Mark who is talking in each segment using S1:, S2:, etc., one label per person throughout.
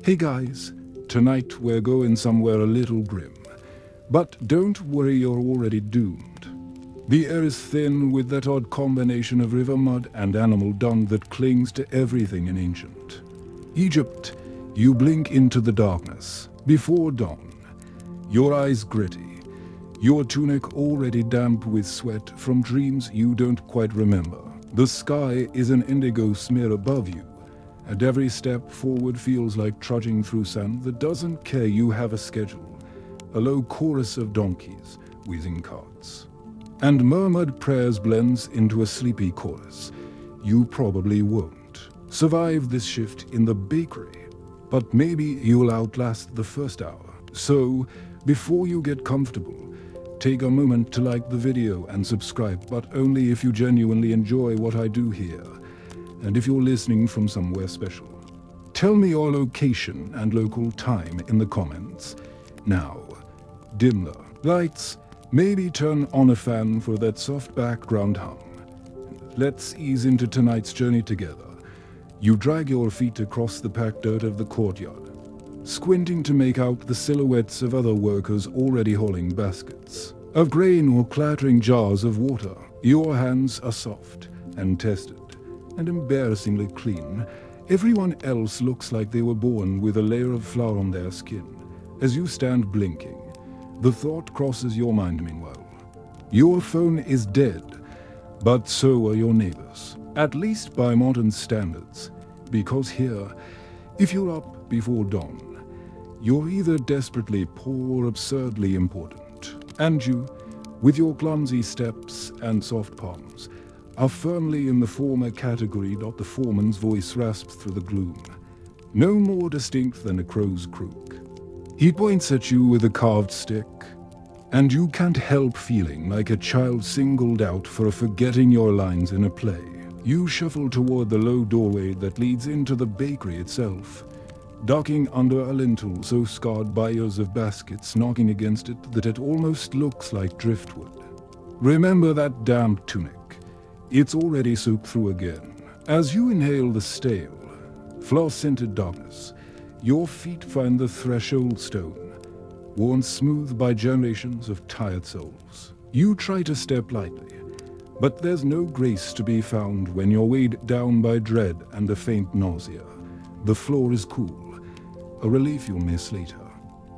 S1: Hey guys, tonight we're going somewhere a little grim. But don't worry, you're already doomed. The air is thin with that odd combination of river mud and animal dung that clings to everything in ancient Egypt. You blink into the darkness before dawn, your eyes gritty, your tunic already damp with sweat from dreams you don't quite remember. The sky is an indigo smear above you, and every step forward feels like trudging through sand that doesn't care you have a schedule. A low chorus of donkeys, wheezing carts, and murmured prayers blends into a sleepy chorus. You probably won't survive this shift in the bakery, but maybe you'll outlast the first hour. So, before you get comfortable, take a moment to like the video and subscribe, but only if you genuinely enjoy what I do here, and if you're listening from somewhere special. Tell me your location and local time in the comments. Now, dim the lights, maybe turn on a fan for that soft background hum. Let's ease into tonight's journey together. You drag your feet across the packed dirt of the courtyard, squinting to make out the silhouettes of other workers already hauling baskets of grain or clattering jars of water. Your hands are soft and tested and embarrassingly clean. Everyone else looks like they were born with a layer of flour on their skin. As you stand blinking, the thought crosses your mind meanwhile. Your phone is dead, but so are your neighbors. At least by modern standards, because here, if you're up before dawn, you're either desperately poor or absurdly important. And you, with your clumsy steps and soft palms, are firmly in the former category. The foreman's voice rasps through the gloom, no more distinct than a crow's croak. He points at you with a carved stick, and you can't help feeling like a child singled out for forgetting your lines in a play. You shuffle toward the low doorway that leads into the bakery itself, ducking under a lintel so scarred by years of baskets knocking against it that it almost looks like driftwood. Remember that damp tunic. It's already soaked through again. As you inhale the stale, flour-scented darkness, your feet find the threshold stone, worn smooth by generations of tired souls. You try to step lightly, but there's no grace to be found when you're weighed down by dread and a faint nausea. The floor is cool, a relief you'll miss later,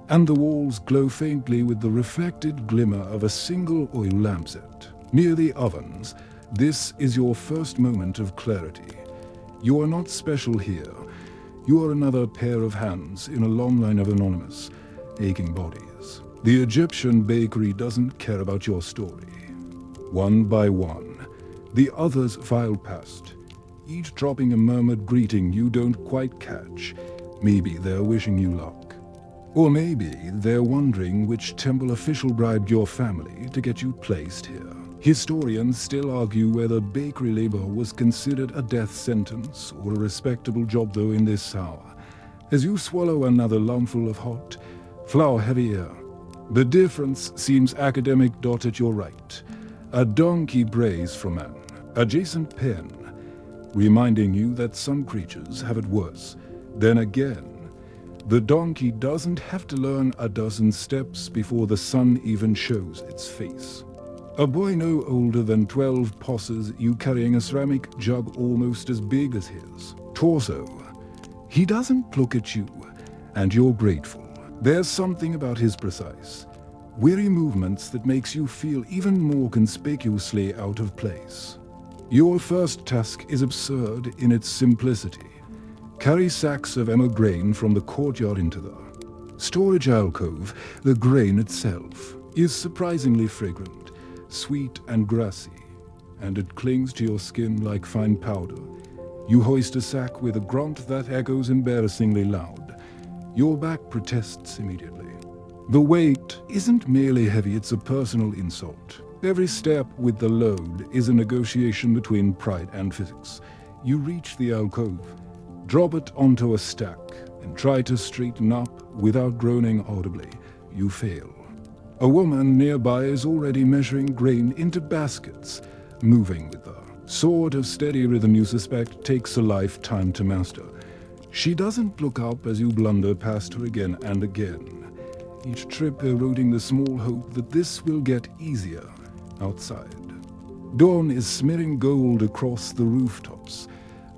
S1: and the walls glow faintly with the reflected glimmer of a single oil lampset. Near the ovens, this is your first moment of clarity. You are not special here. You are another pair of hands in a long line of anonymous, aching bodies. The Egyptian bakery doesn't care about your story. One by one, the others file past, each dropping a murmured greeting you don't quite catch. Maybe they're wishing you luck. Or maybe they're wondering which temple official bribed your family to get you placed here. Historians still argue whether bakery labor was considered a death sentence or a respectable job, though, in this hour. As you swallow another lungful of hot, flour-heavy air, the difference seems academic. At your right, a donkey brays from an adjacent pen, reminding you that some creatures have it worse. Then again, the donkey doesn't have to learn a dozen steps before the sun even shows its face. A boy no older than 12 passes you carrying a ceramic jug almost as big as his torso. He doesn't look at you, and you're grateful. There's something about his precise, weary movements that makes you feel even more conspicuously out of place. Your first task is absurd in its simplicity. Carry sacks of emmer grain from the courtyard into the storage alcove. The grain itself is surprisingly fragrant, sweet and grassy, and it clings to your skin like fine powder. You hoist a sack with a grunt that echoes embarrassingly loud. Your back protests immediately. The weight isn't merely heavy, it's a personal insult. Every step with the load is a negotiation between pride and physics. You reach the alcove, drop it onto a stack, and try to straighten up without groaning audibly. You fail. A woman nearby is already measuring grain into baskets, moving with the sort of steady rhythm you suspect takes a lifetime to master. She doesn't look up as you blunder past her again and again, each trip eroding the small hope that this will get easier outside. Dawn is smearing gold across the rooftops,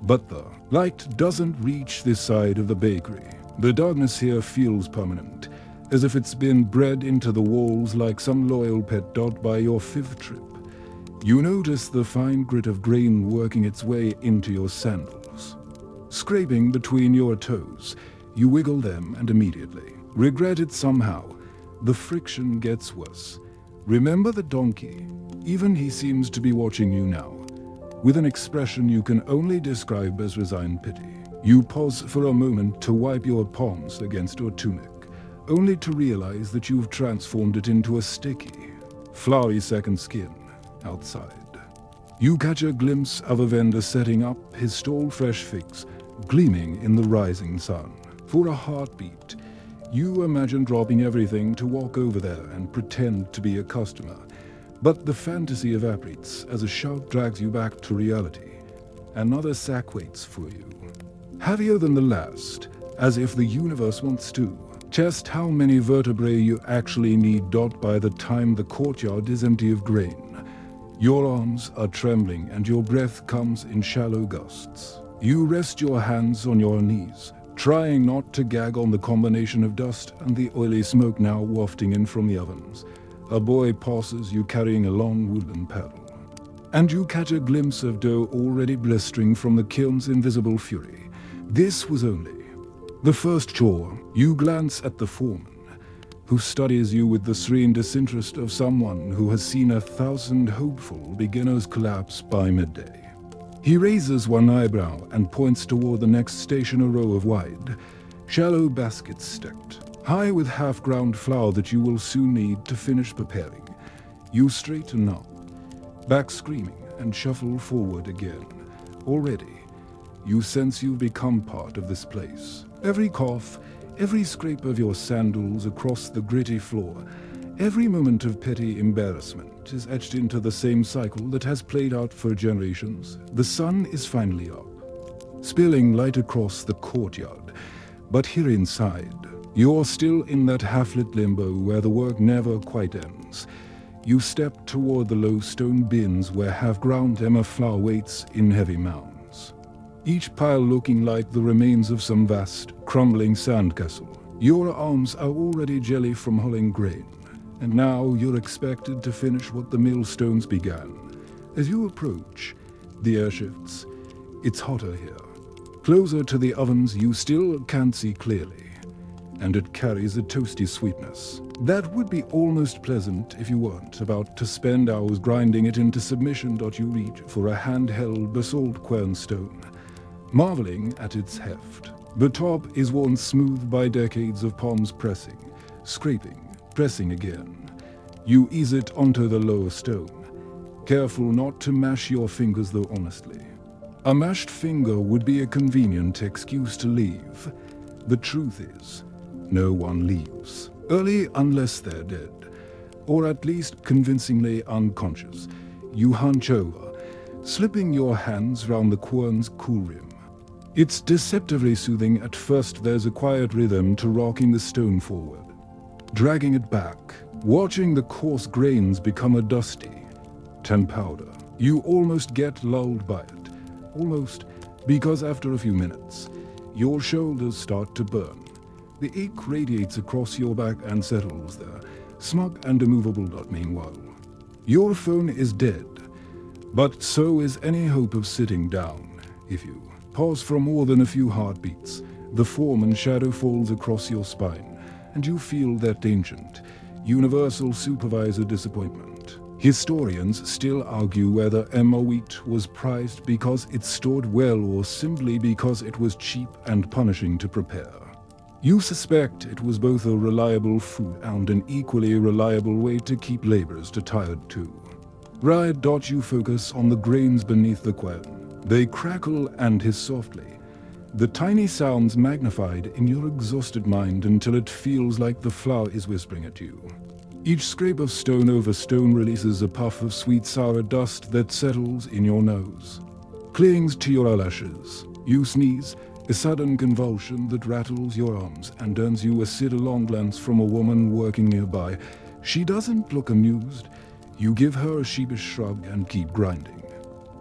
S1: but the light doesn't reach this side of the bakery. The darkness here feels permanent, as if it's been bred into the walls like some loyal pet dog by your 5th trip. You notice the fine grit of grain working its way into your sandals. Scraping between your toes, you wiggle them and immediately regret it somehow. The friction gets worse. Remember the donkey? Even he seems to be watching you now, with an expression you can only describe as resigned pity. You pause for a moment to wipe your palms against your tunic, only to realize that you've transformed it into a sticky, floury second skin outside. You catch a glimpse of a vendor setting up his stall, fresh figs gleaming in the rising sun. For a heartbeat, you imagine dropping everything to walk over there and pretend to be a customer. But the fantasy evaporates as a shout drags you back to reality. Another sack waits for you, heavier than the last, as if the universe wants to test how many vertebrae you actually need. By the time the courtyard is empty of grain, your arms are trembling and your breath comes in shallow gusts. You rest your hands on your knees, trying not to gag on the combination of dust and the oily smoke now wafting in from the ovens. A boy passes you carrying a long wooden paddle, and you catch a glimpse of dough already blistering from the kiln's invisible fury. This was only the first chore. You glance at the foreman, who studies you with the serene disinterest of someone who has seen 1,000 hopeful beginners collapse by midday. He raises one eyebrow and points toward the next station, a row of wide, shallow baskets stacked high with half-ground flour that you will soon need to finish preparing. You straighten up, back screaming, and shuffle forward again. Already, you sense you've become part of this place. Every cough, every scrape of your sandals across the gritty floor, every moment of petty embarrassment is etched into the same cycle that has played out for generations. The sun is finally up, spilling light across the courtyard, but here inside, you're still in that half-lit limbo where the work never quite ends. You step toward the low stone bins where half-ground emmer flour waits in heavy mounds, each pile looking like the remains of some vast, crumbling sandcastle. Your arms are already jelly from hulling grain, and now you're expected to finish what the millstones began. As you approach, the air shifts. It's hotter here. Closer to the ovens, you still can't see clearly, and it carries a toasty sweetness that would be almost pleasant if you weren't about to spend hours grinding it into submission. You reach for a handheld basalt quernstone, marveling at its heft. The top is worn smooth by decades of palms pressing, scraping, pressing again. You ease it onto the lower stone, careful not to mash your fingers, though honestly, a mashed finger would be a convenient excuse to leave. The truth is, no one leaves early unless they're dead, or at least convincingly unconscious. You hunch over, slipping your hands round the quern's cool rim. It's deceptively soothing. At first there's a quiet rhythm to rocking the stone forward, dragging it back, watching the coarse grains become a dusty tan powder. You almost get lulled by it, almost, because after a few minutes, your shoulders start to burn. The ache radiates across your back and settles there, smug and immovable. Meanwhile, your phone is dead, but so is any hope of sitting down. If you pause for more than a few heartbeats, the foreman's shadow falls across your spine, and you feel that ancient, universal supervisor disappointment. Historians still argue whether emmer wheat was prized because it stored well or simply because it was cheap and punishing to prepare. You suspect it was both a reliable food and an equally reliable way to keep laborers tired too. Right. You focus on the grains beneath the quern. They crackle and hiss softly, the tiny sounds magnified in your exhausted mind until it feels like the flour is whispering at you. Each scrape of stone over stone releases a puff of sweet sour dust that settles in your nose, clings to your eyelashes. You sneeze, A sudden convulsion that rattles your arms and turns you a sidelong glance from a woman working nearby. She doesn't look amused. You give her a sheepish shrug and keep grinding.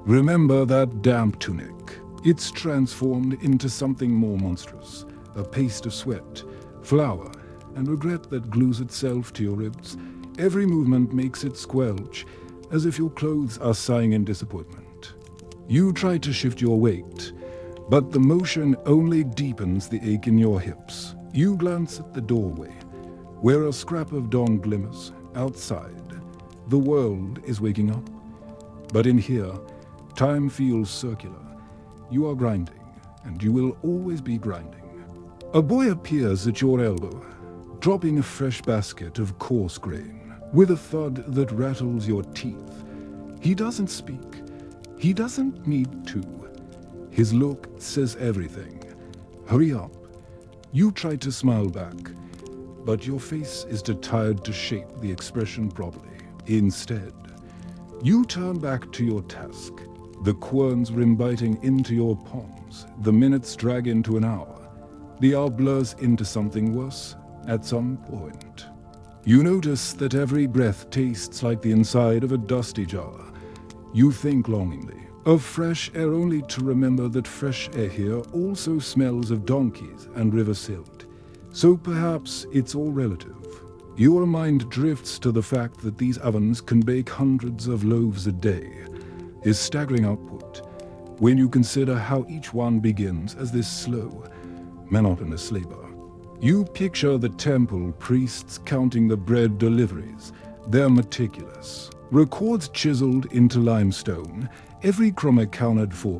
S1: Remember that damp tunic. It's transformed into something more monstrous. A paste of sweat, flour, and regret that glues itself to your ribs. Every movement makes it squelch, as if your clothes are sighing in disappointment. You try to shift your weight, but the motion only deepens the ache in your hips. You glance at the doorway, where a scrap of dawn glimmers. Outside, the world is waking up. But in here, time feels circular. You are grinding, and you will always be grinding. A boy appears at your elbow, dropping a fresh basket of coarse grain, with a thud that rattles your teeth. He doesn't speak. He doesn't need to. His look says everything. Hurry up. You try to smile back, but your face is too tired to shape the expression properly. Instead, you turn back to your task, the quirns rim-biting into your palms. The minutes drag into an hour. The hour blurs into something worse at some point. You notice that every breath tastes like the inside of a dusty jar. You think longingly of fresh air, only to remember that fresh air here also smells of donkeys and river silt. So perhaps it's all relative. Your mind drifts to the fact that these ovens can bake hundreds of loaves a day. Is staggering output when you consider how each one begins as this slow, monotonous labor. You picture the temple priests counting the bread deliveries. They're meticulous. Records chiseled into limestone, every crumb accounted for,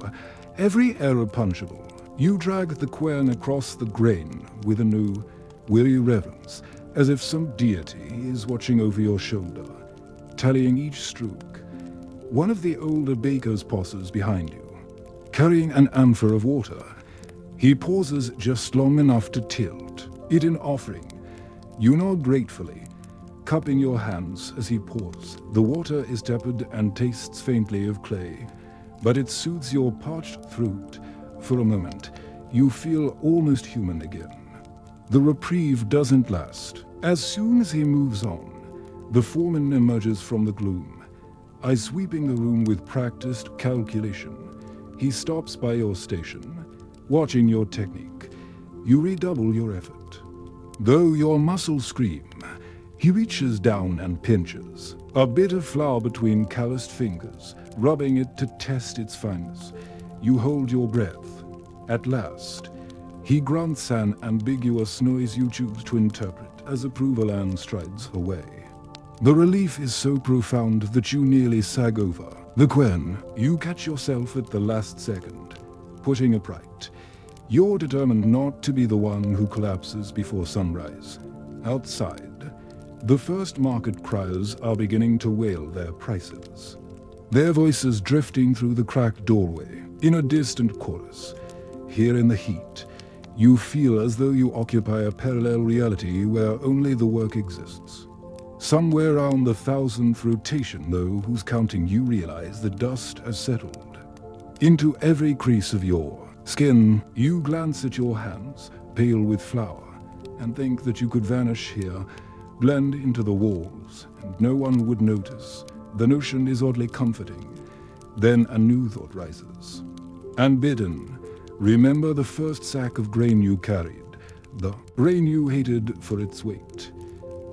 S1: every error punchable. You drag the quern across the grain with a new, weary reverence, as if some deity is watching over your shoulder, tallying each stroke. One of the older bakers pauses behind you, carrying an amphor of water. He pauses just long enough to tilt it in offering. You nod gratefully, cupping your hands as he pours. The water is tepid and tastes faintly of clay, but it soothes your parched throat. For a moment, you feel almost human again. The reprieve doesn't last. As soon as he moves on, the foreman emerges from the gloom, eyes sweeping the room with practiced calculation. He stops by your station, watching your technique. You redouble your effort. Though your muscles scream, he reaches down and pinches a bit of flour between calloused fingers, rubbing it to test its fineness. You hold your breath. At last, he grunts an ambiguous noise you choose to interpret as approval and strides away. The relief is so profound that you nearly sag over. The quern, you catch yourself at the last second, putting upright. You're determined not to be the one who collapses before sunrise. Outside, the first market criers are beginning to wail their prices, their voices drifting through the cracked doorway in a distant chorus. Here in the heat, you feel as though you occupy a parallel reality where only the work exists. Somewhere around the 1,000th rotation, though, whose counting you realize the dust has settled into every crease of your skin. You glance at your hands, pale with flour, and think that you could vanish here, blend into the walls, and no one would notice. The notion is oddly comforting. Then a new thought rises. Unbidden, remember the first sack of grain you carried, the grain you hated for its weight.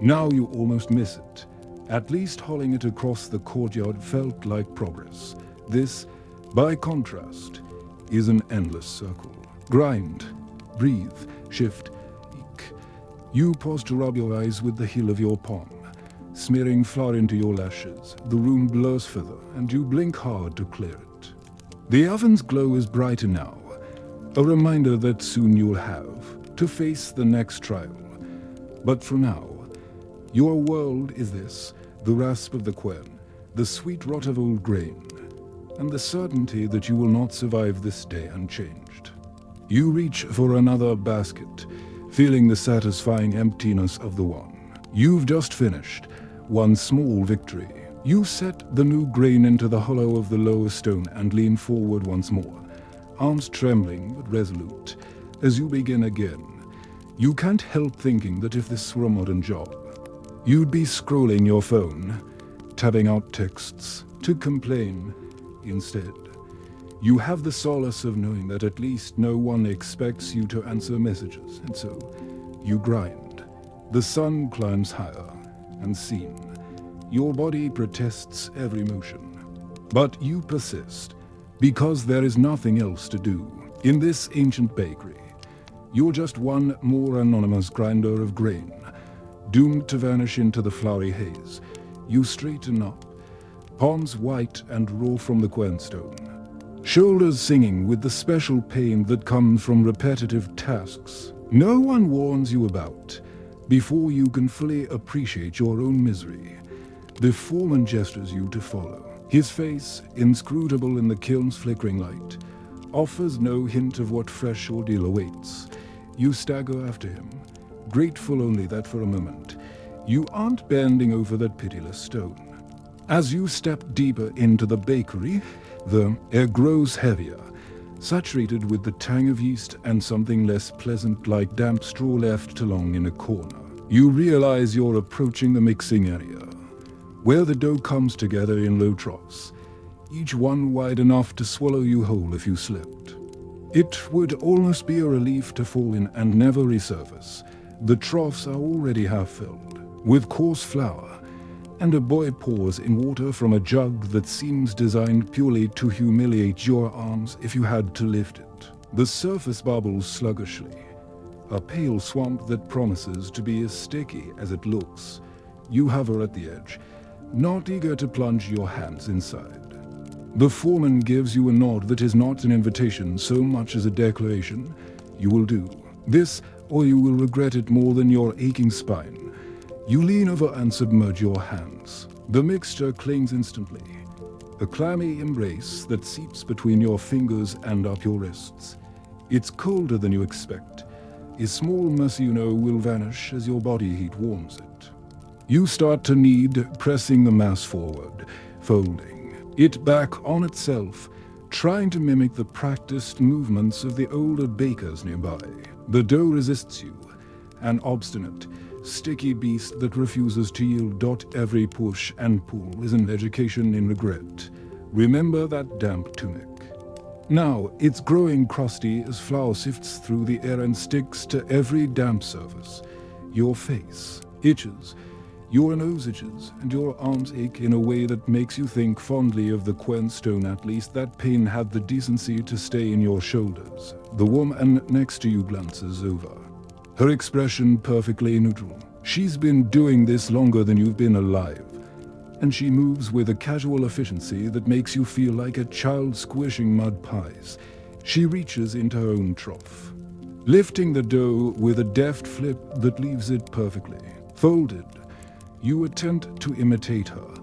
S1: Now you almost miss it. At least hauling it across the courtyard felt like progress. This, by contrast, is an endless circle. Grind, breathe, shift, eke. You pause to rub your eyes with the heel of your palm, smearing flour into your lashes. The room blurs further, and you blink hard to clear it. The oven's glow is brighter now, a reminder that soon you'll have to face the next trial. But for now, your world is this: the rasp of the quern, the sweet rot of old grain, and the certainty that you will not survive this day unchanged. You reach for another basket, feeling the satisfying emptiness of the one you've just finished. One small victory. You set the new grain into the hollow of the lower stone and lean forward once more, arms trembling but resolute. As you begin again, you can't help thinking that if this were a modern job, you'd be scrolling your phone, tabbing out texts to complain. Instead, you have the solace of knowing that at least no one expects you to answer messages, and so you grind. The sun climbs higher, unseen. Your body protests every motion. But you persist, because there is nothing else to do. In this ancient bakery, you're just one more anonymous grinder of grain, doomed to vanish into the flowery haze. You straighten up, palms white and raw from the quernstone, shoulders singing with the special pain that comes from repetitive tasks no one warns you about. Before you can fully appreciate your own misery, the foreman gestures you to follow. His face, inscrutable in the kiln's flickering light, offers no hint of what fresh ordeal awaits. You stagger after him, grateful only that for a moment, you aren't bending over that pitiless stone. As you step deeper into the bakery, the air grows heavier, saturated with the tang of yeast and something less pleasant like damp straw left along in a corner. You realize you're approaching the mixing area, where the dough comes together in low troughs, each one wide enough to swallow you whole if you slipped. It would almost be a relief to fall in and never resurface. The troughs are already half filled with coarse flour, and a boy pours in water from a jug that seems designed purely to humiliate your arms if you had to lift it. The surface bubbles sluggishly, a pale swamp that promises to be as sticky as it looks. You hover at the edge, not eager to plunge your hands inside. The foreman gives you a nod that is not an invitation so much as a declaration. You will do this, or you will regret it more than your aching spine. You lean over and submerge your hands. The mixture clings instantly, a clammy embrace that seeps between your fingers and up your wrists. It's colder than you expect. A small mess you know will vanish as your body heat warms it. You start to knead, pressing the mass forward, folding it back on itself, trying to mimic the practiced movements of the older bakers nearby. The dough resists you, an obstinate, sticky beast that refuses to yield. Every push and pull is an education in regret. Remember that damp tunic. Now it's growing crusty as flour sifts through the air and sticks to every damp surface. Your face itches, your nose itches, and your arms ache in a way that makes you think fondly of the quernstone. At least that pain had the decency to stay in your shoulders. The woman next to you glances over, her expression perfectly neutral. She's been doing this longer than you've been alive, and she moves with a casual efficiency that makes you feel like a child squishing mud pies. She reaches into her own trough, lifting the dough with a deft flip that leaves it perfectly folded. You attempt to imitate her,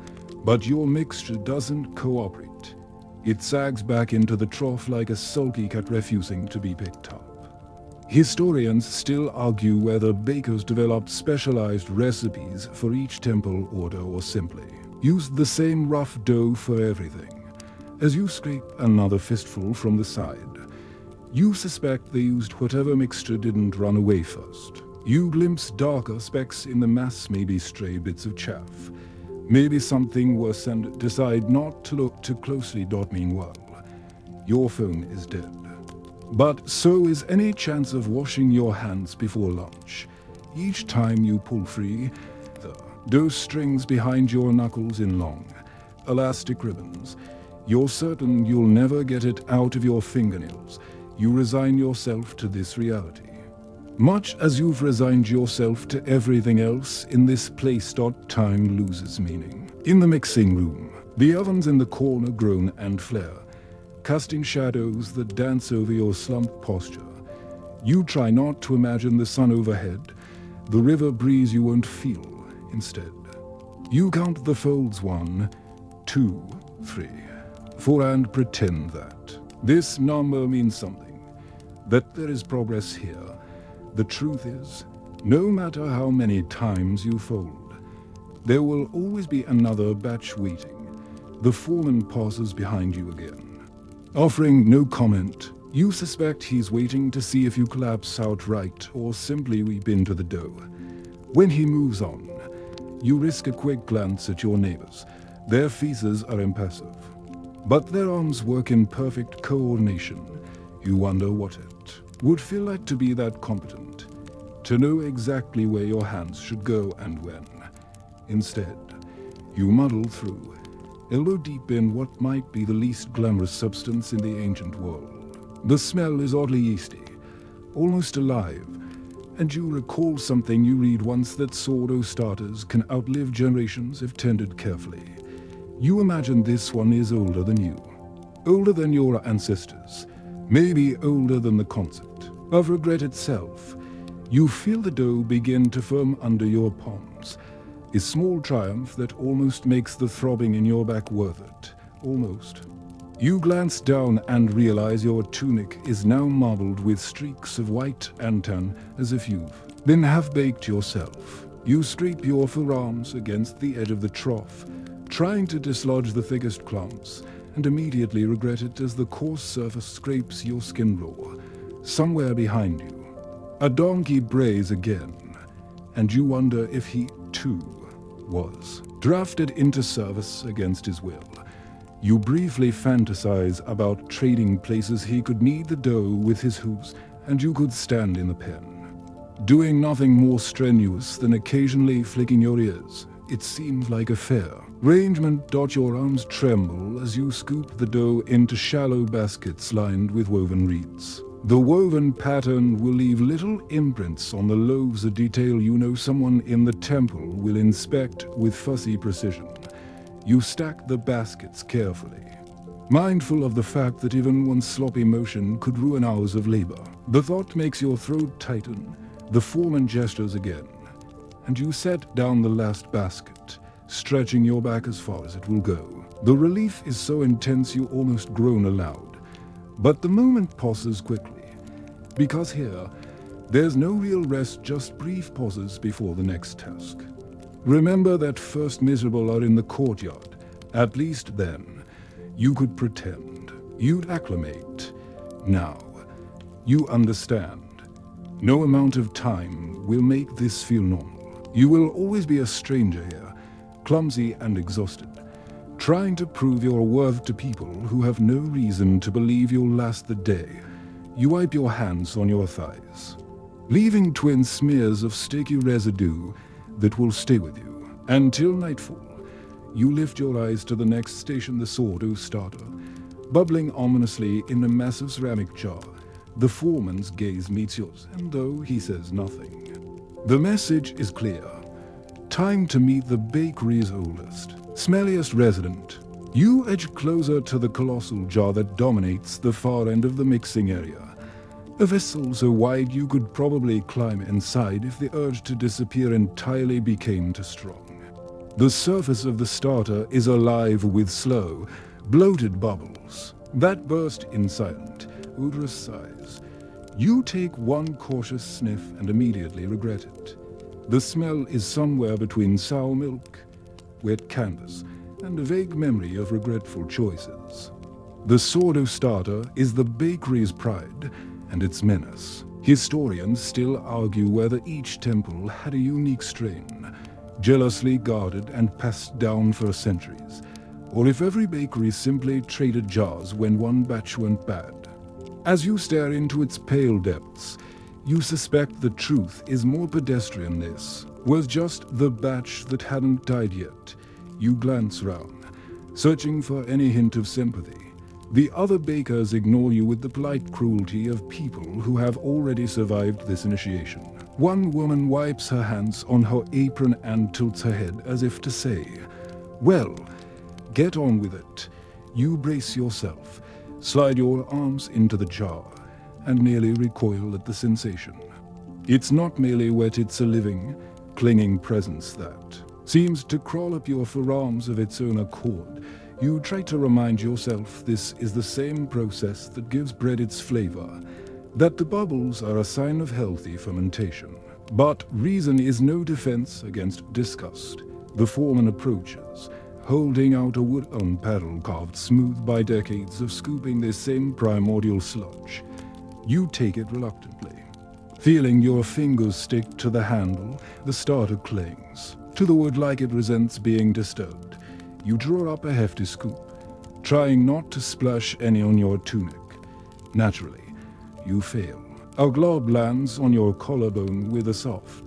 S1: but your mixture doesn't cooperate. It sags back into the trough like a sulky cat refusing to be picked up. Historians still argue whether bakers developed specialized recipes for each temple order or simply used the same rough dough for everything. As you scrape another fistful from the side, you suspect they used whatever mixture didn't run away first. You glimpse darker specks in the mass, maybe stray bits of chaff, maybe something worse, and decide not to look too closely. Meanwhile, your phone is dead. But so is any chance of washing your hands before lunch. Each time you pull free, the dough strings behind your knuckles in long, elastic ribbons. You're certain you'll never get it out of your fingernails. You resign yourself to this reality, much as you've resigned yourself to everything else in this place. Time loses meaning. In the mixing room, the ovens in the corner groan and flare, casting shadows that dance over your slumped posture. You try not to imagine the sun overhead, the river breeze you won't feel. Instead, you count the folds 1, 2, 3, 4 and pretend that this number means something, that there is progress here. The truth is, no matter how many times you fold, there will always be another batch waiting. The foreman pauses behind you again, offering no comment, You suspect he's waiting to see if you collapse outright or simply weep into the dough. When he moves on, you risk a quick glance at your neighbors. Their faces are impassive, but their arms work in perfect coordination. You wonder what it would feel like to be that competent, to know exactly where your hands should go and when. Instead, you muddle through, elbow deep in what might be the least glamorous substance in the ancient world. The smell is oddly yeasty, almost alive, and you recall something you read once, that sourdough starters can outlive generations if tended carefully. You imagine this one is older than you, older than your ancestors, maybe older than the concept of regret itself. You feel the dough begin to firm under your palms, a small triumph that almost makes the throbbing in your back worth it. Almost. You glance down and realize your tunic is now marbled with streaks of white and tan, as if you've been half-baked yourself. You scrape your forearms against the edge of the trough, trying to dislodge the thickest clumps, and immediately regret it as the coarse surface scrapes your skin raw. Somewhere behind you, a donkey brays again, and you wonder if he, too, was drafted into service against his will. You briefly fantasize about trading places. He could knead the dough with his hooves, and you could stand in the pen, doing nothing more strenuous than occasionally flicking your ears. It seems like a fair arrangement. Your arms tremble as you scoop the dough into shallow baskets lined with woven reeds. The woven pattern will leave little imprints on the loaves, a detail you know someone in the temple will inspect with fussy precision. You stack the baskets carefully, mindful of the fact that even one sloppy motion could ruin hours of labor. The thought makes your throat tighten. The foreman gestures again, and you set down the last basket, stretching your back as far as it will go. The relief is so intense you almost groan aloud. But the moment passes quickly, because here, there's no real rest, just brief pauses before the next task. Remember that first miserable hour in the courtyard. At least then, you could pretend. You'd acclimate. Now, you understand. No amount of time will make this feel normal. You will always be a stranger here, clumsy and exhausted, trying to prove your worth to people who have no reason to believe you'll last the day. You wipe your hands on your thighs, leaving twin smears of sticky residue that will stay with you until nightfall. You lift your eyes to the next station, the sourdough starter, bubbling ominously in a massive ceramic jar. The foreman's gaze meets yours, and though he says nothing, the message is clear. Time to meet the bakery's oldest, smelliest resident. You edge closer to the colossal jar that dominates the far end of the mixing area. A vessel so wide you could probably climb inside if the urge to disappear entirely became too strong. The surface of the starter is alive with slow, bloated bubbles that burst in silent, odorous sighs. You take one cautious sniff and immediately regret it. The smell is somewhere between sour milk, wet canvas, and a vague memory of regretful choices. The sourdough starter is the bakery's pride and its menace. Historians still argue whether each temple had a unique strain, jealously guarded and passed down for centuries, or if every bakery simply traded jars when one batch went bad. As you stare into its pale depths, you suspect the truth is more pedestrian. This was just the batch that hadn't died yet. You glance round, searching for any hint of sympathy. The other bakers ignore you with the polite cruelty of people who have already survived this initiation. One woman wipes her hands on her apron and tilts her head as if to say, "Well, get on with it." You brace yourself, slide your arms into the jar, and nearly recoil at the sensation. It's not merely wet, it's a living, clinging presence that seems to crawl up your forearms of its own accord. You try to remind yourself this is the same process that gives bread its flavor, that the bubbles are a sign of healthy fermentation. But reason is no defense against disgust. The foreman approaches, holding out a wooden paddle carved smooth by decades of scooping this same primordial sludge. You take it reluctantly. Feeling your fingers stick to the handle, the starter clings to the wood like it resents being disturbed. You draw up a hefty scoop, trying not to splash any on your tunic. Naturally, you fail. A glob lands on your collarbone with a soft,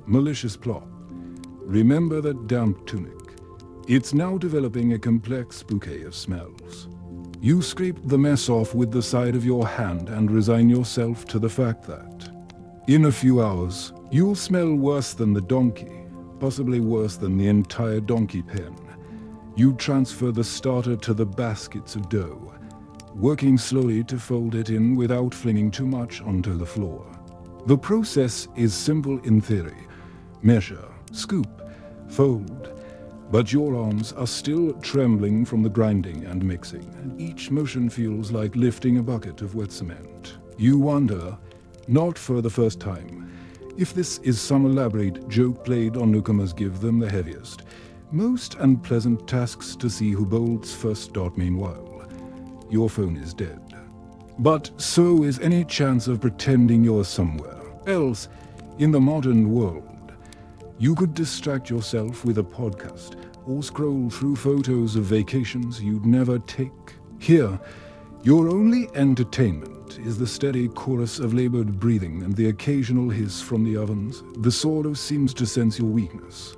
S1: malicious plop. Remember that damp tunic. It's now developing a complex bouquet of smells. You scrape the mess off with the side of your hand and resign yourself to the fact that, in a few hours, you'll smell worse than the donkey, possibly worse than the entire donkey pen. You transfer the starter to the baskets of dough, working slowly to fold it in without flinging too much onto the floor. The process is simple in theory. Measure, scoop, fold. But your arms are still trembling from the grinding and mixing, and each motion feels like lifting a bucket of wet cement. You wonder, not for the first time, if this is some elaborate joke played on newcomers give them the heaviest, most unpleasant tasks to see who bolts first. Meanwhile, your phone is dead. But so is any chance of pretending you're somewhere else in the modern world. You could distract yourself with a podcast or scroll through photos of vacations you'd never take. Here, your only entertainment is the steady chorus of labored breathing and the occasional hiss from the ovens. The sort of seems to sense your weakness.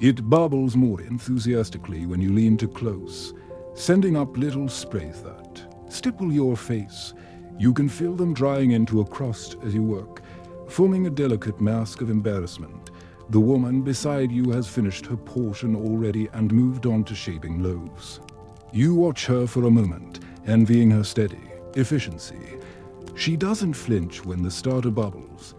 S1: It bubbles more enthusiastically when you lean too close, sending up little sprays that stipple your face. You can feel them drying into a crust as you work, forming a delicate mask of embarrassment. The woman beside you has finished her portion already and moved on to shaping loaves. You watch her for a moment, envying her steady efficiency. She doesn't flinch when the starter bubbles,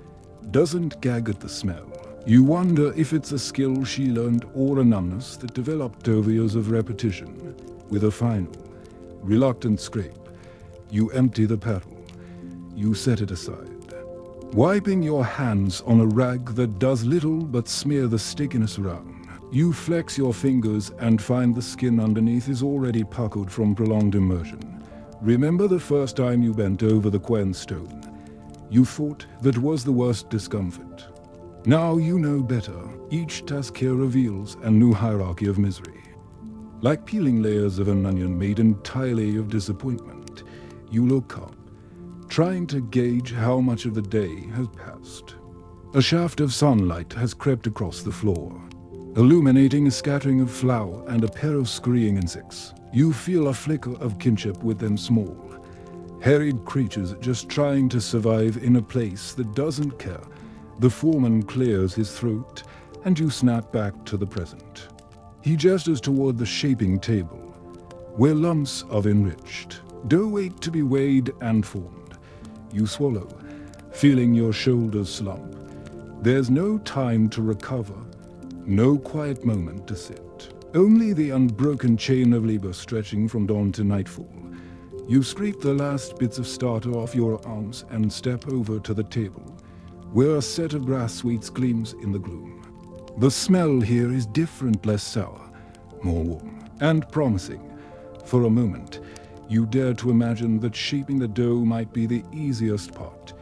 S1: doesn't gag at the smell. You wonder if it's a skill she learned or a numbness that developed over years of repetition. With a final, reluctant scrape, you empty the paddle. You set it aside, wiping your hands on a rag that does little but smear the stickiness around. You flex your fingers and find the skin underneath is already puckered from prolonged immersion. Remember the first time you bent over the quern stone? You thought that was the worst discomfort. Now you know better. Each task here reveals a new hierarchy of misery. Like peeling layers of an onion made entirely of disappointment, you look up, trying to gauge how much of the day has passed. A shaft of sunlight has crept across the floor, illuminating a scattering of flour and a pair of scurrying insects. You feel a flicker of kinship with them small, harried creatures just trying to survive in a place that doesn't care. The foreman clears his throat, and you snap back to the present. He gestures toward the shaping table, where lumps of enriched dough wait to be weighed and formed. You swallow, feeling your shoulders slump. There's no time to recover, no quiet moment to sit. Only the unbroken chain of labor stretching from dawn to nightfall. You scrape the last bits of starter off your arms and step over to the table, where a set of grass sweets gleams in the gloom. The smell here is different, less sour, more warm, and promising. For a moment, you dare to imagine that shaping the dough might be the easiest part.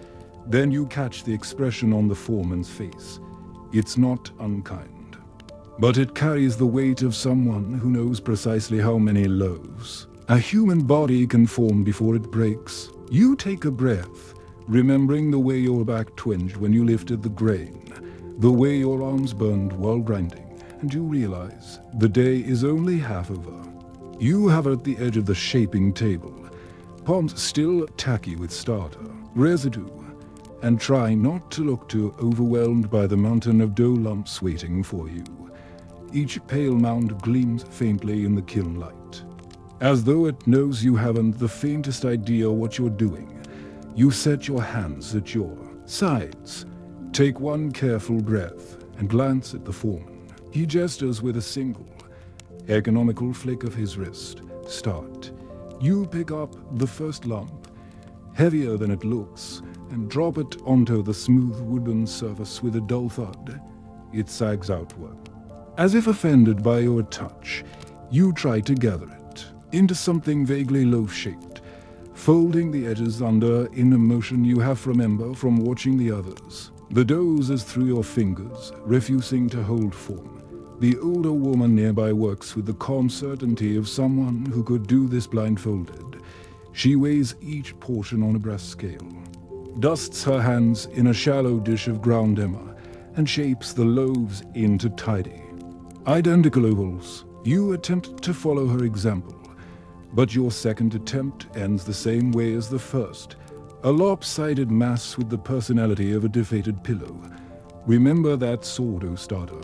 S1: Then you catch the expression on the foreman's face. It's not unkind, but it carries the weight of someone who knows precisely how many loaves a human body can form before it breaks. You take a breath, remembering the way your back twinged when you lifted the grain, the way your arms burned while grinding, and you realize the day is only half over. You hover at the edge of the shaping table, palms still tacky with starter, residue, and try not to look too overwhelmed by the mountain of dough lumps waiting for you. Each pale mound gleams faintly in the kiln light, as though it knows you haven't the faintest idea what you're doing. You set your hands at your sides, take one careful breath, and glance at the foreman. He gestures with a single, economical flick of his wrist. Start. You pick up the first lump, heavier than it looks, and drop it onto the smooth wooden surface with a dull thud. It sags outward. As if offended by your touch, You try to gather it into something vaguely loaf-shaped, folding the edges under in a motion you have remembered from watching the others. The dough oozes through your fingers, refusing to hold form. The older woman nearby works with the calm certainty of someone who could do this blindfolded. She weighs each portion on a brass scale, dusts her hands in a shallow dish of ground emmer, and shapes the loaves into tidy, identical ovals. You attempt to follow her example, but your second attempt ends the same way as the first, a lopsided mass with the personality of a deflated pillow. Remember that sourdough starter.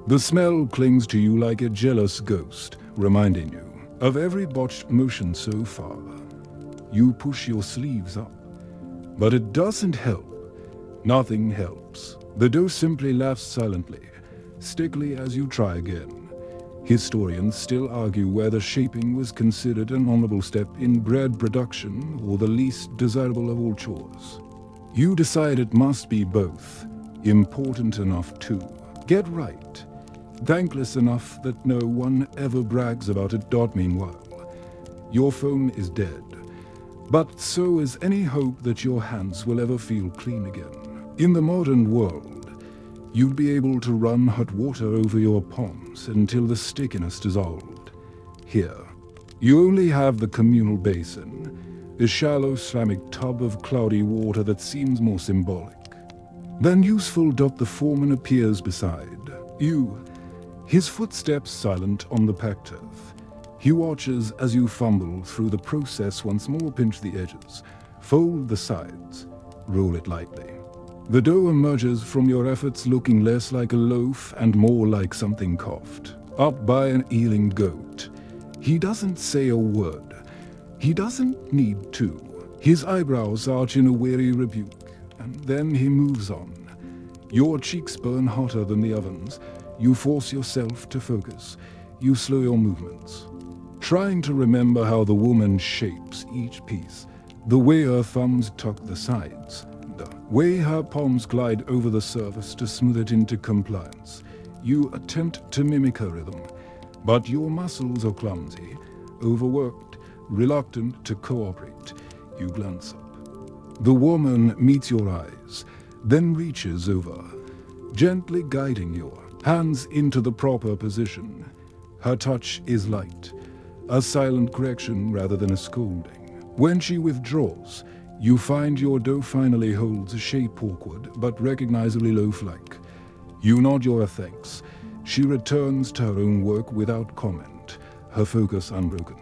S1: The smell clings to you like a jealous ghost, reminding you of every botched motion so far. You push your sleeves up, but it doesn't help. Nothing helps. The dough simply laughs silently, stickily as you try again. Historians still argue whether shaping was considered an honorable step in bread production or the least desirable of all chores. You decide it must be both, important enough to get right, thankless enough that no one ever brags about it. Meanwhile, your phone is dead, but so is any hope that your hands will ever feel clean again. In the modern world, you'd be able to run hot water over your palms until the stickiness dissolved. Here, you only have the communal basin, a shallow ceramic tub of cloudy water that seems more symbolic than useful. The foreman appears beside you, his footsteps silent on the packed earth. He watches as you fumble through the process. Once more, pinch the edges, fold the sides, roll it lightly. The dough emerges from your efforts looking less like a loaf and more like something coughed up by an ailing goat. He doesn't say a word. He doesn't need to. His eyebrows arch in a weary rebuke, and then he moves on. Your cheeks burn hotter than the ovens. You force yourself to focus. You slow your movements, trying to remember how the woman shapes each piece, the way her thumbs tuck the sides, the way her palms glide over the surface to smooth it into compliance. You attempt to mimic her rhythm, but your muscles are clumsy, overworked, reluctant to cooperate. You glance up. The woman meets your eyes, then reaches over, gently guiding your hands into the proper position. Her touch is light, a silent correction rather than a scolding. When she withdraws, you find your dough finally holds a shape awkward but recognizably loaf-like. You nod your thanks. She returns to her own work without comment, her focus unbroken.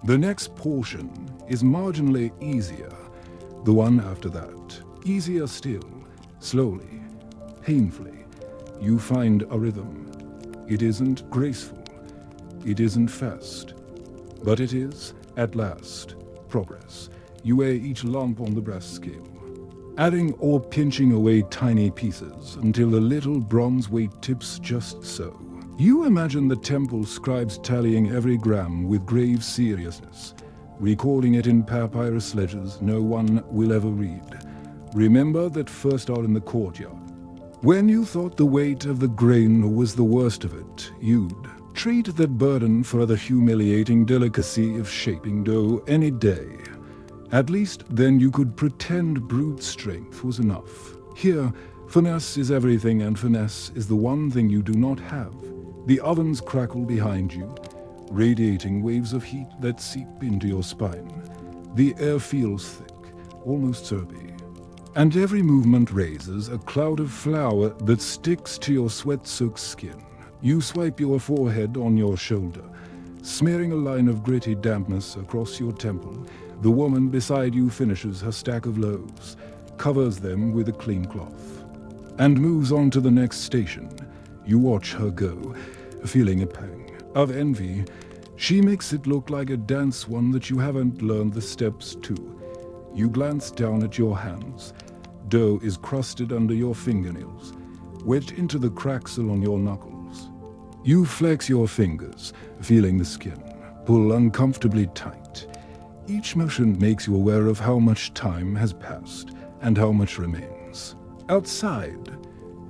S1: The next portion is marginally easier. The one after that, easier still. Slowly, painfully, you find a rhythm. It isn't graceful. It isn't fast. But it is, at last, progress. You weigh each lump on the brass scale, adding or pinching away tiny pieces until the little bronze weight tips just so. You imagine the temple scribes tallying every gram with grave seriousness, recording it in papyrus ledgers no one will ever read. Remember that first hour in the courtyard, when you thought the weight of the grain was the worst of it. You'd trade that burden for the humiliating delicacy of shaping dough any day. At least then you could pretend brute strength was enough. Here, finesse is everything, and finesse is the one thing you do not have. The ovens crackle behind you, radiating waves of heat that seep into your spine. The air feels thick, almost syrupy, and every movement raises a cloud of flour that sticks to your sweat-soaked skin. You swipe your forehead on your shoulder, smearing a line of gritty dampness across your temple. The woman beside you finishes her stack of loaves, covers them with a clean cloth, and moves on to the next station. You watch her go, feeling a pang of envy. She makes it look like a dance, one that you haven't learned the steps to. You glance down at your hands. Dough is crusted under your fingernails, wedged into the cracks along your knuckles. You flex your fingers, feeling the skin pull uncomfortably tight. Each motion makes you aware of how much time has passed and how much remains. Outside,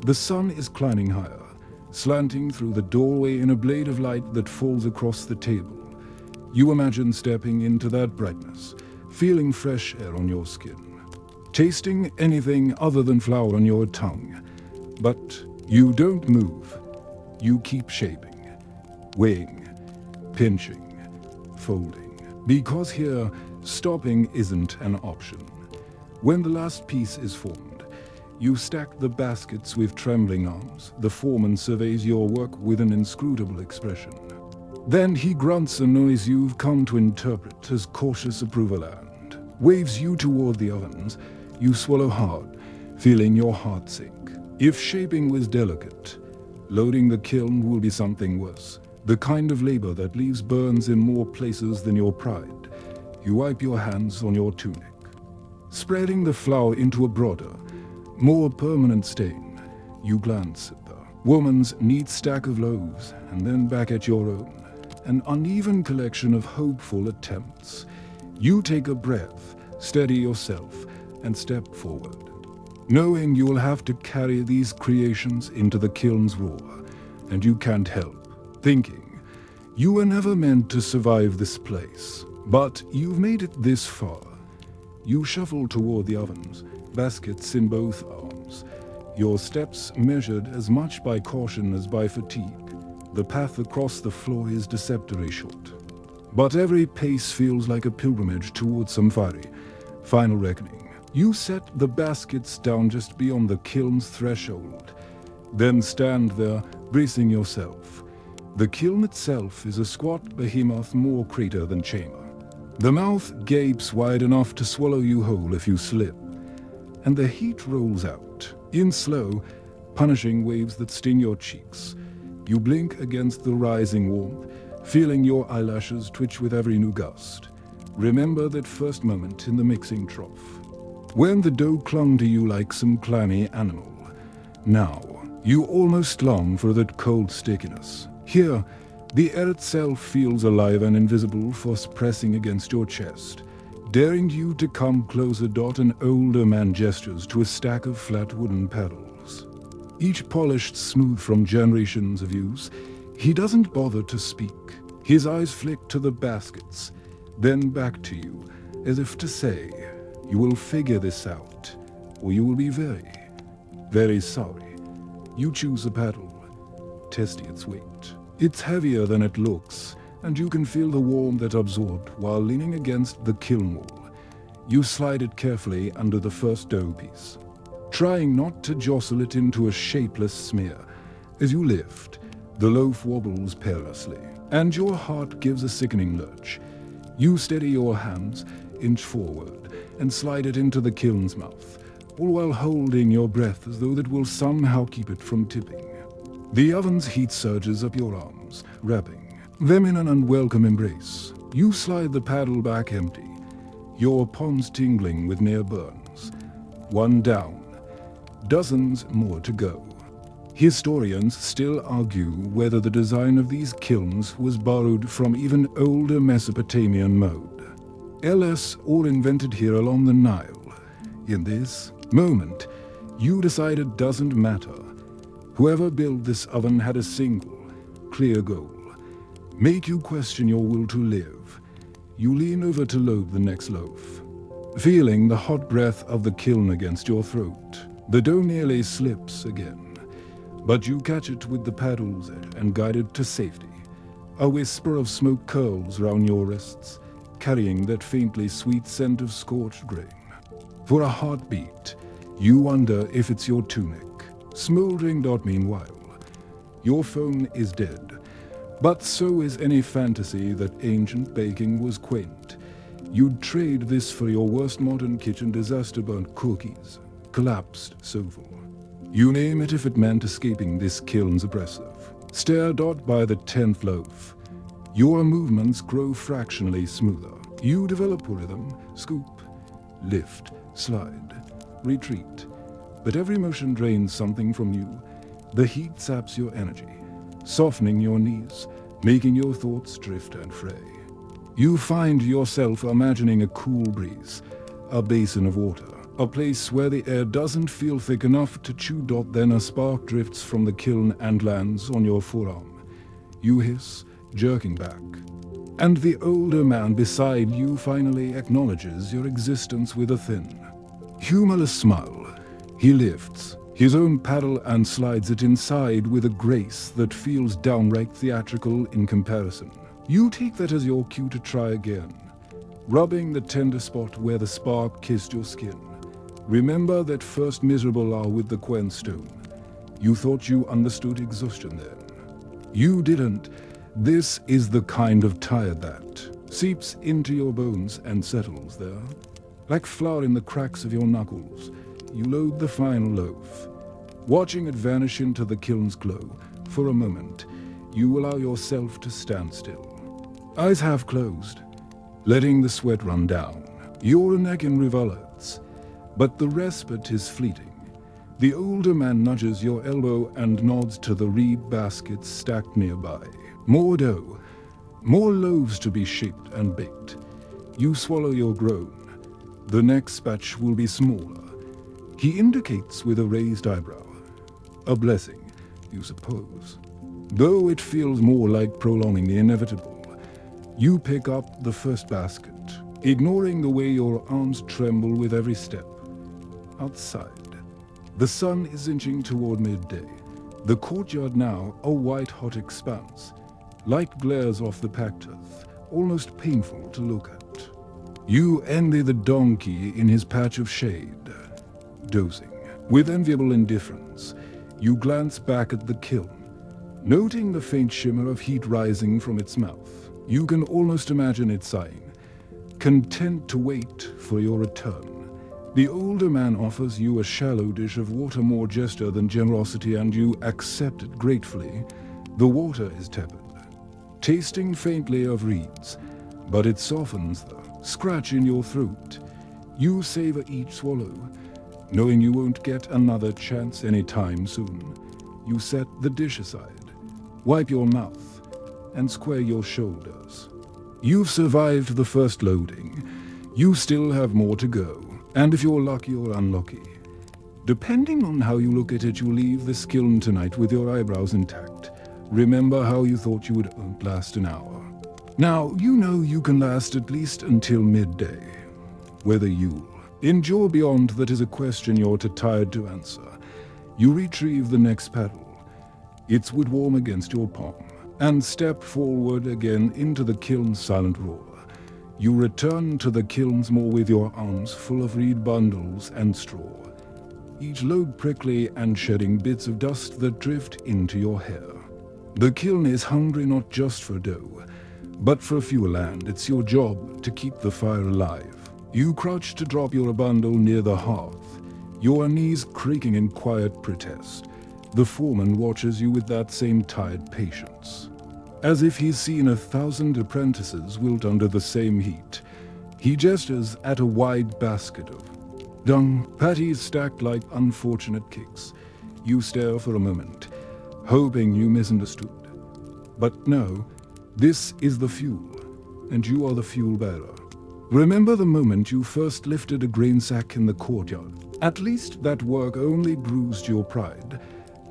S1: the sun is climbing higher, slanting through the doorway in a blade of light that falls across the table. You imagine stepping into that brightness, feeling fresh air on your skin, tasting anything other than flour on your tongue. But you don't move. You keep shaping, weighing, pinching, folding. Because here, stopping isn't an option. When the last piece is formed, you stack the baskets with trembling arms. The foreman surveys your work with an inscrutable expression. Then he grunts a noise you've come to interpret as cautious approval and waves you toward the ovens. You swallow hard, feeling your heart sink. If shaping was delicate, loading the kiln will be something worse. The kind of labor that leaves burns in more places than your pride. You wipe your hands on your tunic, spreading the flour into a broader, more permanent stain. You glance at the woman's neat stack of loaves and then back at your own, an uneven collection of hopeful attempts. You take a breath, steady yourself, and step forward, knowing you will have to carry these creations into the kiln's roar, and you can't help thinking, you were never meant to survive this place, but you've made it this far. You shuffle toward the ovens, baskets in both arms, your steps measured as much by caution as by fatigue. The path across the floor is deceptively short, but every pace feels like a pilgrimage towards some fiery, final reckoning. You set the baskets down just beyond the kiln's threshold, then stand there, bracing yourself. The kiln itself is a squat behemoth, more crater than chamber. The mouth gapes wide enough to swallow you whole if you slip, and the heat rolls out in slow, punishing waves that sting your cheeks. You blink against the rising warmth, feeling your eyelashes twitch with every new gust. Remember that first moment in the mixing trough, when the dough clung to you like some clammy animal. Now, you almost long for that cold stickiness. Here, the air itself feels alive and invisible, force pressing against your chest, daring you to come closer. An older man gestures to a stack of flat wooden paddles, each polished smooth from generations of use. He doesn't bother to speak. His eyes flick to the baskets, then back to you, as if to say, you will figure this out, or you will be very, very sorry. You choose a paddle, testing its weight. It's heavier than it looks, and you can feel the warmth that absorbed while leaning against the kiln wall. You slide it carefully under the first dough piece, trying not to jostle it into a shapeless smear. As you lift, the loaf wobbles perilously, and your heart gives a sickening lurch. You steady your hands, inch forward, and slide it into the kiln's mouth, all while holding your breath as though that will somehow keep it from tipping. The oven's heat surges up your arms, wrapping them in an unwelcome embrace. You slide the paddle back empty, your palms tingling with near burns. One down, dozens more to go. Historians still argue whether the design of these kilns was borrowed from even older Mesopotamian mode, ls or invented here along the Nile. In this moment, you decide it doesn't matter. Whoever built this oven had a single, clear goal: make you question your will to live. You lean over to load the next loaf, feeling the hot breath of the kiln against your throat. The dough nearly slips again, but you catch it with the paddle's edge and guide it to safety. A whisper of smoke curls round your wrists, carrying that faintly sweet scent of scorched grain. For a heartbeat, you wonder if it's your tunic, smoldering. Meanwhile, your phone is dead, but so is any fantasy that ancient baking was quaint. You'd trade this for your worst modern kitchen disaster: burnt cookies, collapsed sofa. You name it if it meant escaping this kiln's oppressive stare. By the 10th loaf, your movements grow fractionally smoother. You develop a rhythm: scoop, lift, slide, retreat. But every motion drains something from you. The heat saps your energy, softening your knees, making your thoughts drift and fray. You find yourself imagining a cool breeze, a basin of water, a place where the air doesn't feel thick enough to chew. Then a spark drifts from the kiln and lands on your forearm. You hiss, jerking back. And the older man beside you finally acknowledges your existence with a thin, humorless smile. He lifts his own paddle and slides it inside with a grace that feels downright theatrical in comparison. You take that as your cue to try again, rubbing the tender spot where the spark kissed your skin. Remember that first miserable hour with the quern stone. You thought you understood exhaustion then. You didn't. This is the kind of tired that seeps into your bones and settles there. Like flour in the cracks of your knuckles, you load the final loaf. Watching it vanish into the kiln's glow, for a moment, you allow yourself to stand still. Eyes half closed, letting the sweat run down. Your neck in rivulets, but the respite is fleeting. The older man nudges your elbow and nods to the reed baskets stacked nearby. More dough, more loaves to be shaped and baked. You swallow your groan. The next batch will be smaller. He indicates with a raised eyebrow. A blessing, you suppose. Though it feels more like prolonging the inevitable. You pick up the first basket, ignoring the way your arms tremble with every step. Outside, the sun is inching toward midday. The courtyard now a white-hot expanse. Light glares off the packed earth, almost painful to look at. You envy the donkey in his patch of shade, dozing. With enviable indifference, you glance back at the kiln, noting the faint shimmer of heat rising from its mouth. You can almost imagine it sighing, content to wait for your return. The older man offers you a shallow dish of water, more gesture than generosity, and you accept it gratefully. The water is tepid, tasting faintly of reeds, but it softens the scratch in your throat. You savor each swallow, knowing you won't get another chance anytime soon. You set the dish aside, wipe your mouth, and square your shoulders. You've survived the first loading. You still have more to go, and if you're lucky or unlucky, depending on how you look at it, you leave this kiln tonight with your eyebrows intact. Remember how you thought you would last an hour. Now, you know you can last at least until midday. Whether you'll endure beyond that is a question you're too tired to answer. You retrieve the next paddle. Its wood warm against your palm, and step forward again into the kiln's silent roar. You return to the kilns more with your arms full of reed bundles and straw, each load prickly and shedding bits of dust that drift into your hair. The kiln is hungry not just for dough, but for fuel, and it's your job to keep the fire alive. You crouch to drop your bundle near the hearth, your knees creaking in quiet protest. The foreman watches you with that same tired patience. As if he's seen 1,000 apprentices wilt under the same heat, he gestures at a wide basket of dung patties stacked like unfortunate cakes. You stare for a moment, hoping you misunderstood. But no, this is the fuel, and you are the fuel bearer. Remember the moment you first lifted a grain sack in the courtyard? At least that work only bruised your pride.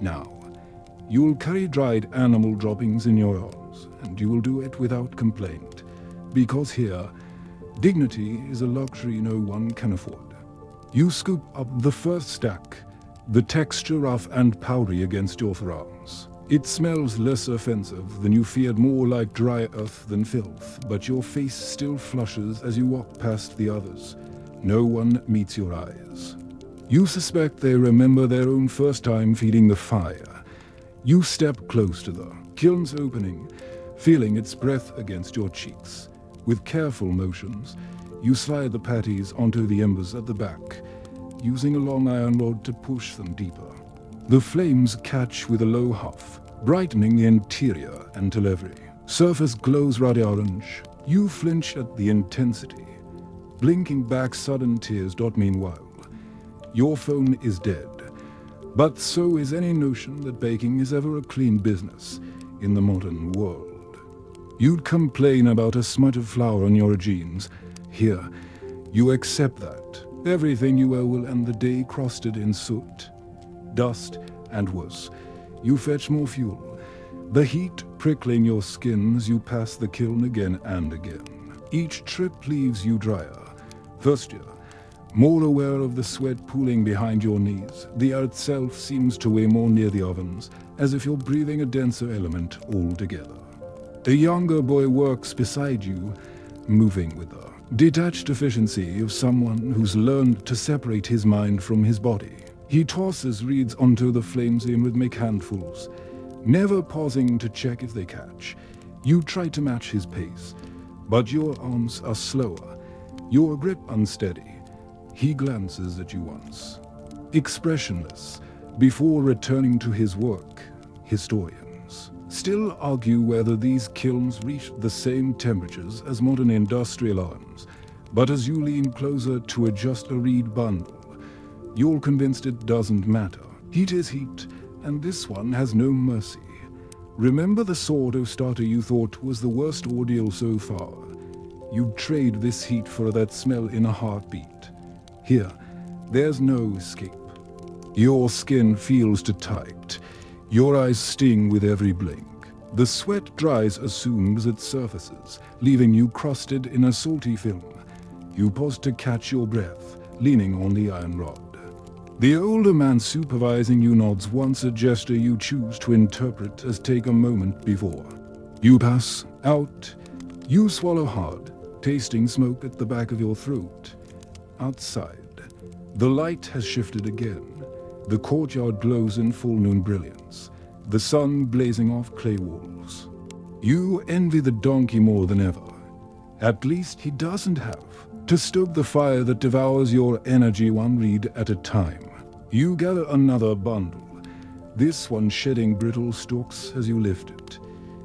S1: Now, you'll carry dried animal droppings in your arms, and you will do it without complaint, because here, dignity is a luxury no one can afford. You scoop up the first stack, the texture rough and powdery against your forearms. It smells less offensive than you feared, more like dry earth than filth, but your face still flushes as you walk past the others. No one meets your eyes. You suspect they remember their own first time feeding the fire. You step close to the kiln's opening, feeling its breath against your cheeks. With careful motions, you slide the patties onto the embers at the back, using a long iron rod to push them deeper. The flames catch with a low huff, brightening the interior until every surface glows ruddy orange. You flinch at the intensity, blinking back sudden tears. Meanwhile, your phone is dead, but so is any notion that baking is ever a clean business in the modern world. You'd complain about a smudge of flour on your jeans. Here, you accept that, Everything you owe will end the day crusted in soot, dust, and worse. You fetch more fuel, the heat prickling your skin as you pass the kiln again and again. Each trip leaves you drier, thirstier, more aware of the sweat pooling behind your knees. The earth itself seems to weigh more near the ovens, as if you're breathing a denser element altogether. A younger boy works beside you, moving with the detached efficiency of someone who's learned to separate his mind from his body. He tosses reeds onto the flames in rhythmic handfuls, never pausing to check if they catch. You try to match his pace, but your arms are slower, your grip unsteady. He glances at you once, expressionless, before returning to his work. Historians still argue whether these kilns reach the same temperatures as modern industrial ovens, but as you lean closer to adjust a reed bundle, you're convinced it doesn't matter. Heat is heat, and this one has no mercy. Remember the sourdough starter you thought was the worst ordeal so far? You'd trade this heat for that smell in a heartbeat. Here, there's no escape. Your skin feels too tight. Your eyes sting with every blink. The sweat dries as soon as it surfaces, leaving you crusted in a salty film. You pause to catch your breath, leaning on the iron rod. The older man supervising you nods once, a gesture you choose to interpret as take a moment before. You pass out. You swallow hard, tasting smoke at the back of your throat. Outside, the light has shifted again. The courtyard glows in full noon brilliance, the sun blazing off clay walls. You envy the donkey more than ever. At least he doesn't have to stoke the fire that devours your energy one reed at a time. You gather another bundle, this one shedding brittle stalks as you lift it.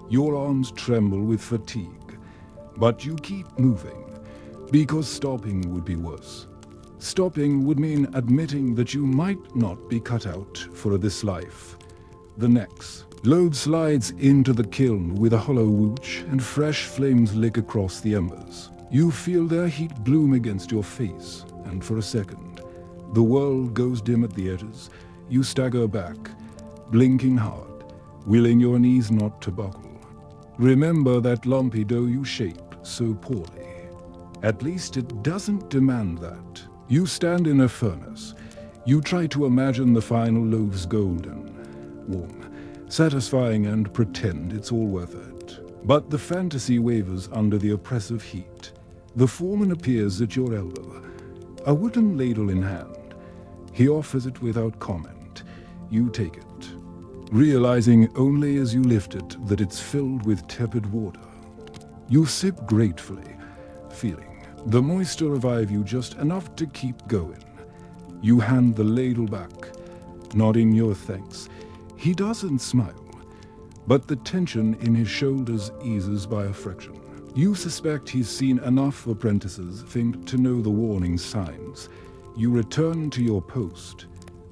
S1: Your arms tremble with fatigue, but you keep moving, because stopping would be worse. Stopping would mean admitting that you might not be cut out for this life. The next load slides into the kiln with a hollow whoosh, and fresh flames lick across the embers. You feel their heat bloom against your face, and for a second, the world goes dim at the edges. You stagger back, blinking hard, willing your knees not to buckle. Remember that lumpy dough you shape so poorly. At least it doesn't demand that. You stand in a furnace. You try to imagine the final loaves golden, warm, satisfying, and pretend it's all worth it. But the fantasy wavers under the oppressive heat. The foreman appears at your elbow, a wooden ladle in hand. He offers it without comment. You take it, realizing only as you lift it that it's filled with tepid water. You sip gratefully, feeling the moisture revive you just enough to keep going. You hand the ladle back, nodding your thanks. He doesn't smile, but the tension in his shoulders eases by a fraction. You suspect he's seen enough apprentices think to know the warning signs. You return to your post,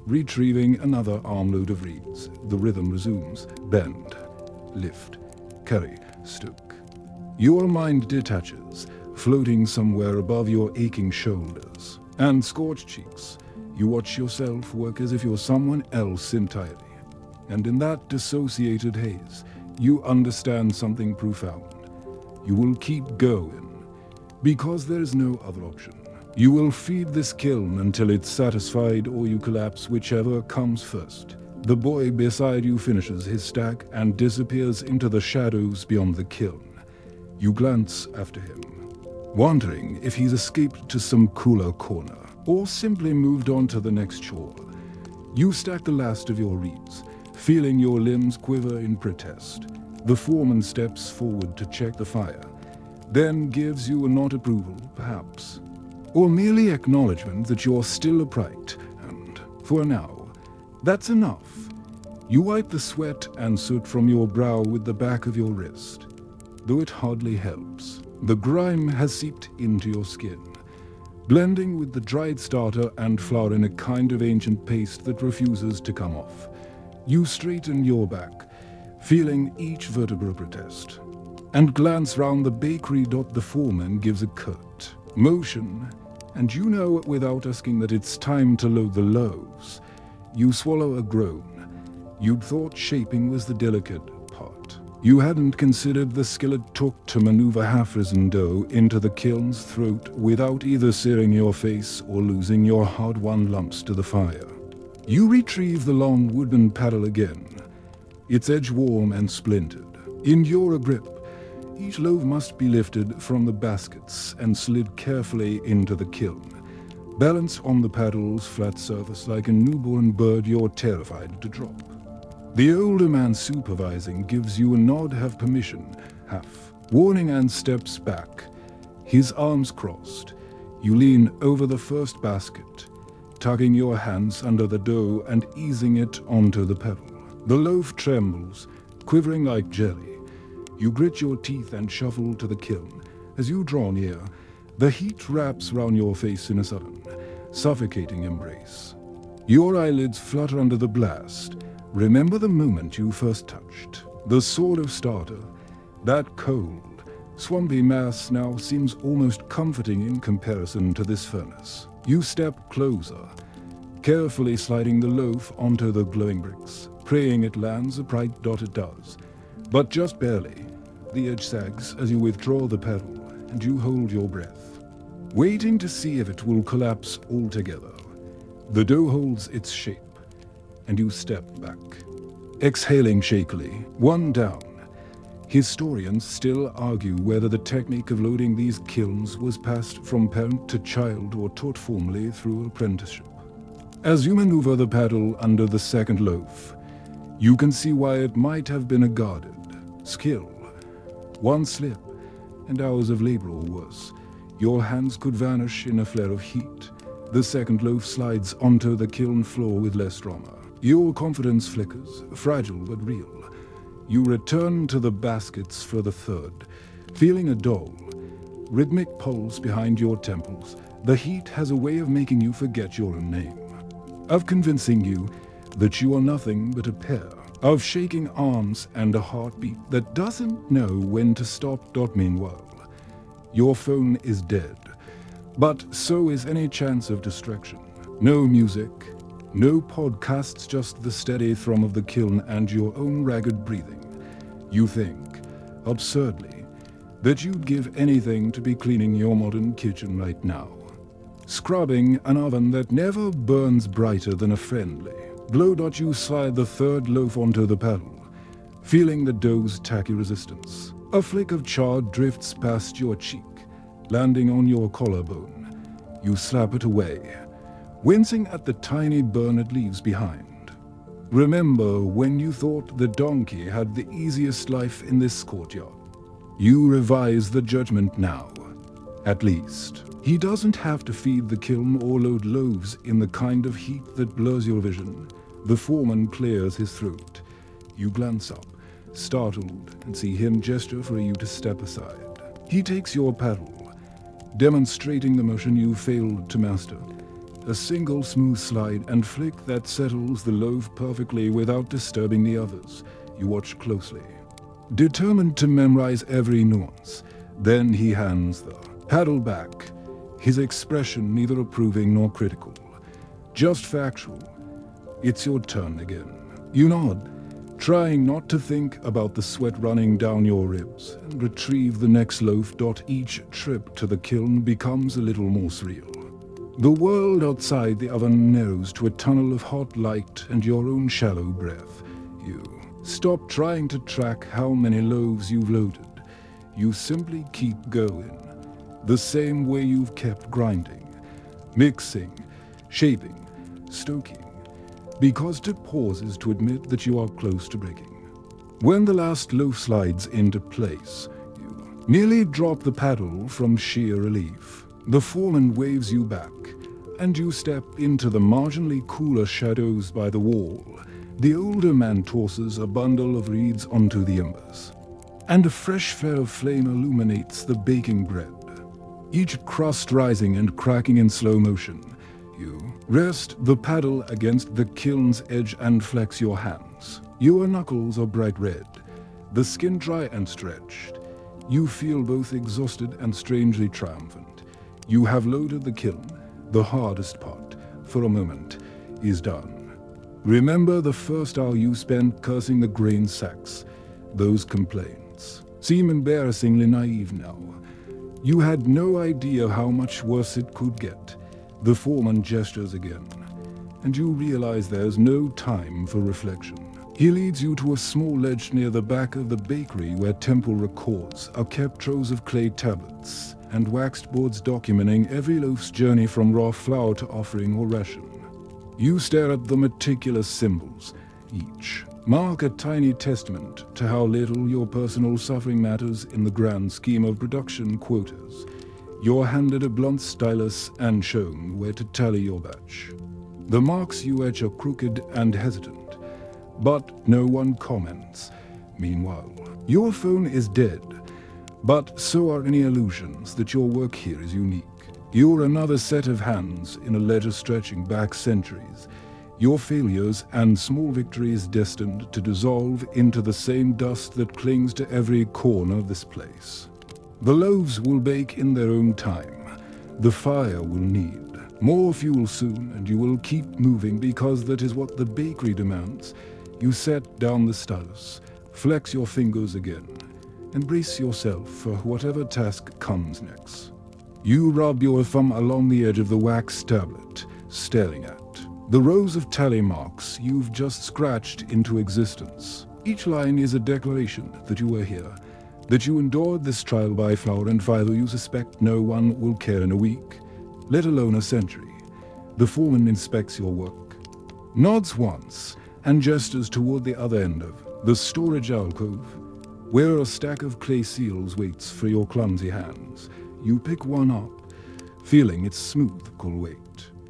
S1: retrieving another armload of reeds. The rhythm resumes. Bend, lift, carry, stoke. Your mind detaches, floating somewhere above your aching shoulders. And scorched cheeks, you watch yourself work as if you're someone else entirely. And in that dissociated haze, you understand something profound. You will keep going, because there is no other option. You will feed this kiln until it's satisfied, or you collapse, whichever comes first. The boy beside you finishes his stack and disappears into the shadows beyond the kiln. You glance after him, wondering if he's escaped to some cooler corner, or simply moved on to the next chore. You stack the last of your reeds, feeling your limbs quiver in protest. The foreman steps forward to check the fire, then gives you a nod approval, perhaps, or merely acknowledgement that you're still upright, and, for now, that's enough. You wipe the sweat and soot from your brow with the back of your wrist, though it hardly helps. The grime has seeped into your skin, blending with the dried starter and flour in a kind of ancient paste that refuses to come off. You straighten your back, feeling each vertebra protest, and glance round the bakery. The foreman gives a curt motion, and you know without asking that it's time to load the loaves. You swallow a groan. You'd thought shaping was the delicate part. You hadn't considered the skill it took to maneuver half-risen dough into the kiln's throat without either searing your face or losing your hard-won lumps to the fire. You retrieve the long wooden paddle again, its edge warm and splintered. In your grip, each loaf must be lifted from the baskets and slid carefully into the kiln. Balance on the paddle's flat surface like a newborn bird you're terrified to drop. The older man supervising gives you a nod, have permission, half warning, and steps back. His arms crossed. You lean over the first basket, tucking your hands under the dough and easing it onto the pedal. The loaf trembles, quivering like jelly. You grit your teeth and shuffle to the kiln. As you draw near, the heat wraps round your face in a sudden, suffocating embrace. Your eyelids flutter under the blast. Remember the moment you first touched. The sort of starter. That cold, swampy mass now seems almost comforting in comparison to this furnace. You step closer, carefully sliding the loaf onto the glowing bricks, praying it lands a bright dot. It does, but just barely. The edge sags as you withdraw the pedal, and you hold your breath, waiting to see if it will collapse altogether. The dough holds its shape, and you step back, exhaling shakily, one down. Historians still argue whether the technique of loading these kilns was passed from parent to child or taught formally through apprenticeship. As you maneuver the paddle under the second loaf, you can see why it might have been a guarded skill. One slip, and hours of labor or worse. Your hands could vanish in a flare of heat. The second loaf slides onto the kiln floor with less drama. Your confidence flickers, fragile but real. You return to the baskets for the third, feeling a dull, rhythmic pulse behind your temples. The heat has a way of making you forget your own name, of convincing you that you are nothing but a pair, of shaking arms and a heartbeat that doesn't know when to stop. Meanwhile, your phone is dead, but so is any chance of distraction. No music, no podcasts, just the steady thrum of the kiln and your own ragged breathing. You think, absurdly, that you'd give anything to be cleaning your modern kitchen right now, scrubbing an oven that never burns brighter than a friendly glow. You slide the third loaf onto the paddle, feeling the dough's tacky resistance. A flick of char drifts past your cheek, landing on your collarbone. You slap it away, wincing at the tiny burn it leaves behind. Remember when you thought the donkey had the easiest life in this courtyard? You revise the judgment now. At least, he doesn't have to feed the kiln or load loaves in the kind of heat that blurs your vision. The foreman clears his throat. You glance up, startled, and see him gesture for you to step aside. He takes your paddle, demonstrating the motion you failed to master. A single smooth slide and flick that settles the loaf perfectly without disturbing the others. You watch closely, determined to memorize every nuance. Then he hands the paddle back, his expression neither approving nor critical, just factual. It's your turn again. You nod, trying not to think about the sweat running down your ribs, and retrieve the next loaf. Each trip to the kiln becomes a little more surreal. The world outside the oven narrows to a tunnel of hot light and your own shallow breath. You stop trying to track how many loaves you've loaded. You simply keep going, the same way you've kept grinding, mixing, shaping, stoking, because to pause is to admit that you are close to breaking. When the last loaf slides into place, you nearly drop the paddle from sheer relief. The foreman waves you back, and you step into the marginally cooler shadows by the wall. The older man tosses a bundle of reeds onto the embers, and a fresh flare of flame illuminates the baking bread, each crust rising and cracking in slow motion. You rest the paddle against the kiln's edge and flex your hands. Your knuckles are bright red, the skin dry and stretched. You feel both exhausted and strangely triumphant. You have loaded the kiln. The hardest part, for a moment, is done. Remember the first hour you spent cursing the grain sacks. Those complaints seem embarrassingly naive now. You had no idea how much worse it could get. The foreman gestures again, and you realize there's no time for reflection. He leads you to a small ledge near the back of the bakery where temple records are kept, rows of clay tablets and waxed boards documenting every loaf's journey from raw flour to offering or ration. You stare at the meticulous symbols. Each mark a tiny testament to how little your personal suffering matters in the grand scheme of production quotas. You're handed a blunt stylus and shown where to tally your batch. The marks you etch are crooked and hesitant, but no one comments. Meanwhile, your phone is dead, but so are any illusions that your work here is unique. You're another set of hands in a ledger stretching back centuries. Your failures and small victories destined to dissolve into the same dust that clings to every corner of this place. The loaves will bake in their own time. The fire will need more fuel soon, and you will keep moving because that is what the bakery demands. You set down the stylus, flex your fingers again, and brace yourself for whatever task comes next. You rub your thumb along the edge of the wax tablet, staring at the rows of tally marks you've just scratched into existence. Each line is a declaration that you were here, that you endured this trial by flour and fire, though you suspect no one will care in a week, let alone a century. The foreman inspects your work, nods once, and gestures toward the other end of the storage alcove, where a stack of clay seals waits for your clumsy hands. You pick one up, feeling its smooth, cool weight.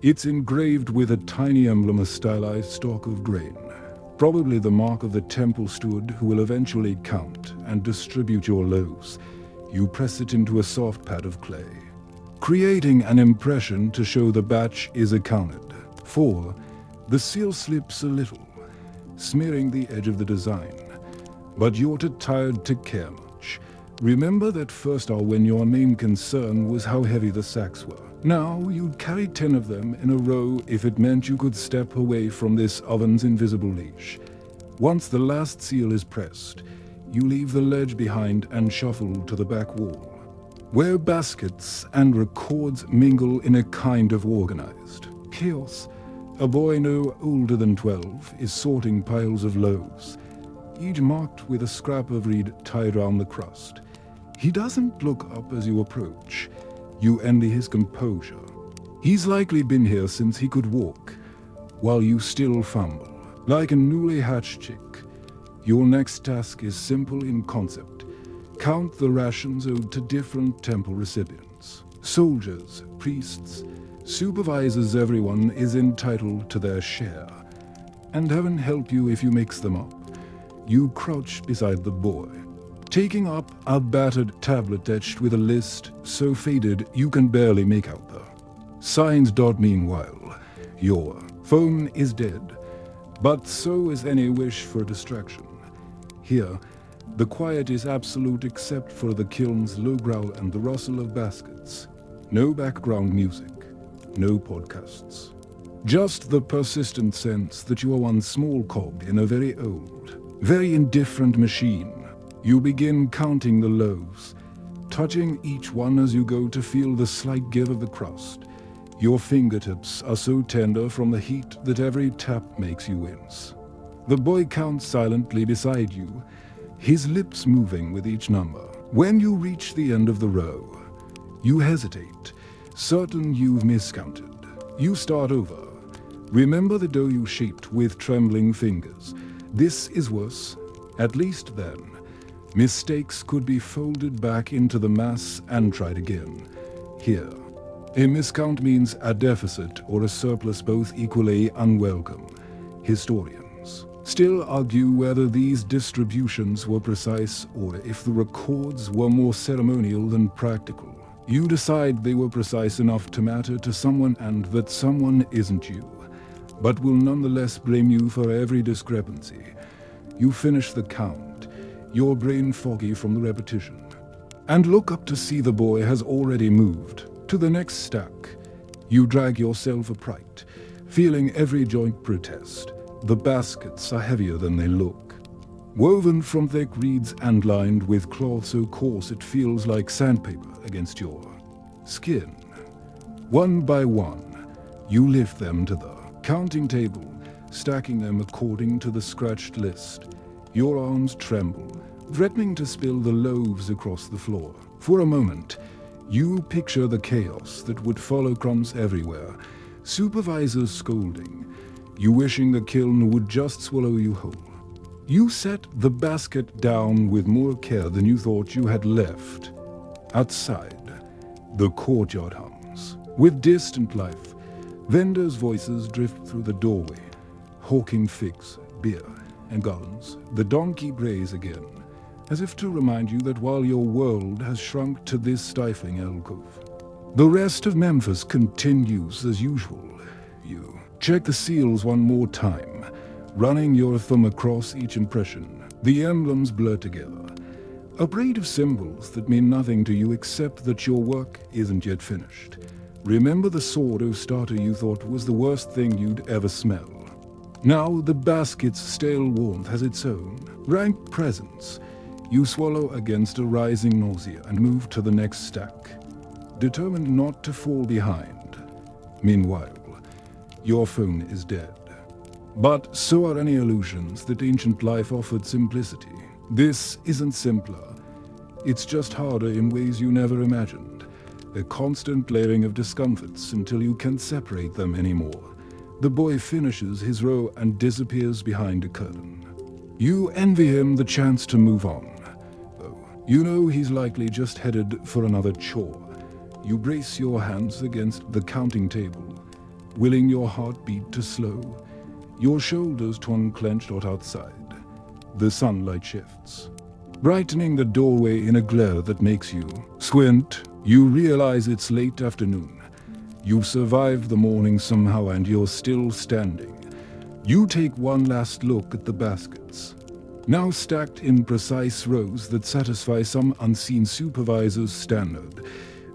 S1: It's engraved with a tiny emblem, a stylized stalk of grain, probably the mark of the temple steward who will eventually count and distribute your loaves. You press it into a soft pad of clay, creating an impression to show the batch is accounted for. The seal slips a little, smearing the edge of the design, but you're too tired to care much. Remember that first hour when your main concern was how heavy the sacks were. Now you'd carry 10 of them in a row if it meant you could step away from this oven's invisible leash. Once the last seal is pressed, you leave the ledge behind and shuffle to the back wall, where baskets and records mingle in a kind of organized chaos. A boy no older than 12 is sorting piles of loaves, each marked with a scrap of reed tied around the crust. He doesn't look up as you approach. You envy his composure. He's likely been here since he could walk, while you still fumble. Like a newly hatched chick, your next task is simple in concept. Count the rations owed to different temple recipients. Soldiers, priests, supervisors, everyone is entitled to their share. And heaven help you if you mix them up. You crouch beside the boy, taking up a battered tablet etched with a list so faded you can barely make out the signs. Meanwhile, your phone is dead, but so is any wish for distraction. Here, the quiet is absolute except for the kiln's low growl and the rustle of baskets. No background music, no podcasts. Just the persistent sense that you are one small cog in a very old, very indifferent machine. You begin counting the loaves, touching each one as you go to feel the slight give of the crust. Your fingertips are so tender from the heat that every tap makes you wince. The boy counts silently beside you, his lips moving with each number. When you reach the end of the row, you hesitate, certain you've miscounted. You start over. Remember the dough you shaped with trembling fingers. This is worse, at least then. Mistakes could be folded back into the mass and tried again. Here, a miscount means a deficit or a surplus, both equally unwelcome. Historians still argue whether these distributions were precise or if the records were more ceremonial than practical. You decide they were precise enough to matter to someone and that someone isn't you, but will nonetheless blame you for every discrepancy. You finish the count, your brain foggy from the repetition, and look up to see the boy has already moved to To the next stack. You drag yourself upright, feeling every joint protest. The baskets are heavier than they look. Woven from thick reeds and lined with cloth so coarse it feels like sandpaper against your skin. One by one, you lift them to the counting table, stacking them according to the scratched list. Your arms tremble, threatening to spill the loaves across the floor. For a moment, you picture the chaos that would follow, crumbs everywhere, supervisors scolding, you wishing the kiln would just swallow you whole. You set the basket down with more care than you thought you had left. Outside, the courtyard hums with distant life. Vendors' voices drift through the doorway, hawking figs, beer, and garlands. The donkey brays again, as if to remind you that while your world has shrunk to this stifling alcove, the rest of Memphis continues as usual. You check the seals one more time, running your thumb across each impression. The emblems blur together, a braid of symbols that mean nothing to you except that your work isn't yet finished. Remember the sourdough starter you thought was the worst thing you'd ever smell. Now the basket's stale warmth has its own rank presence. You swallow against a rising nausea and move to the next stack, determined not to fall behind. Meanwhile, your phone is dead. But so are any illusions that ancient life offered simplicity. This isn't simpler. It's just harder in ways you never imagined. A constant layering of discomforts until you can't separate them anymore. The boy finishes his row and disappears behind a curtain. You envy him the chance to move on. Oh, you know he's likely just headed for another chore. You brace your hands against the counting table, willing your heartbeat to slow, your shoulders to unclench out outside. The sunlight shifts, brightening the doorway in a glare that makes you squint. You realize it's late afternoon. You've survived the morning somehow and you're still standing. You take one last look at the baskets, now stacked in precise rows that satisfy some unseen supervisor's standard.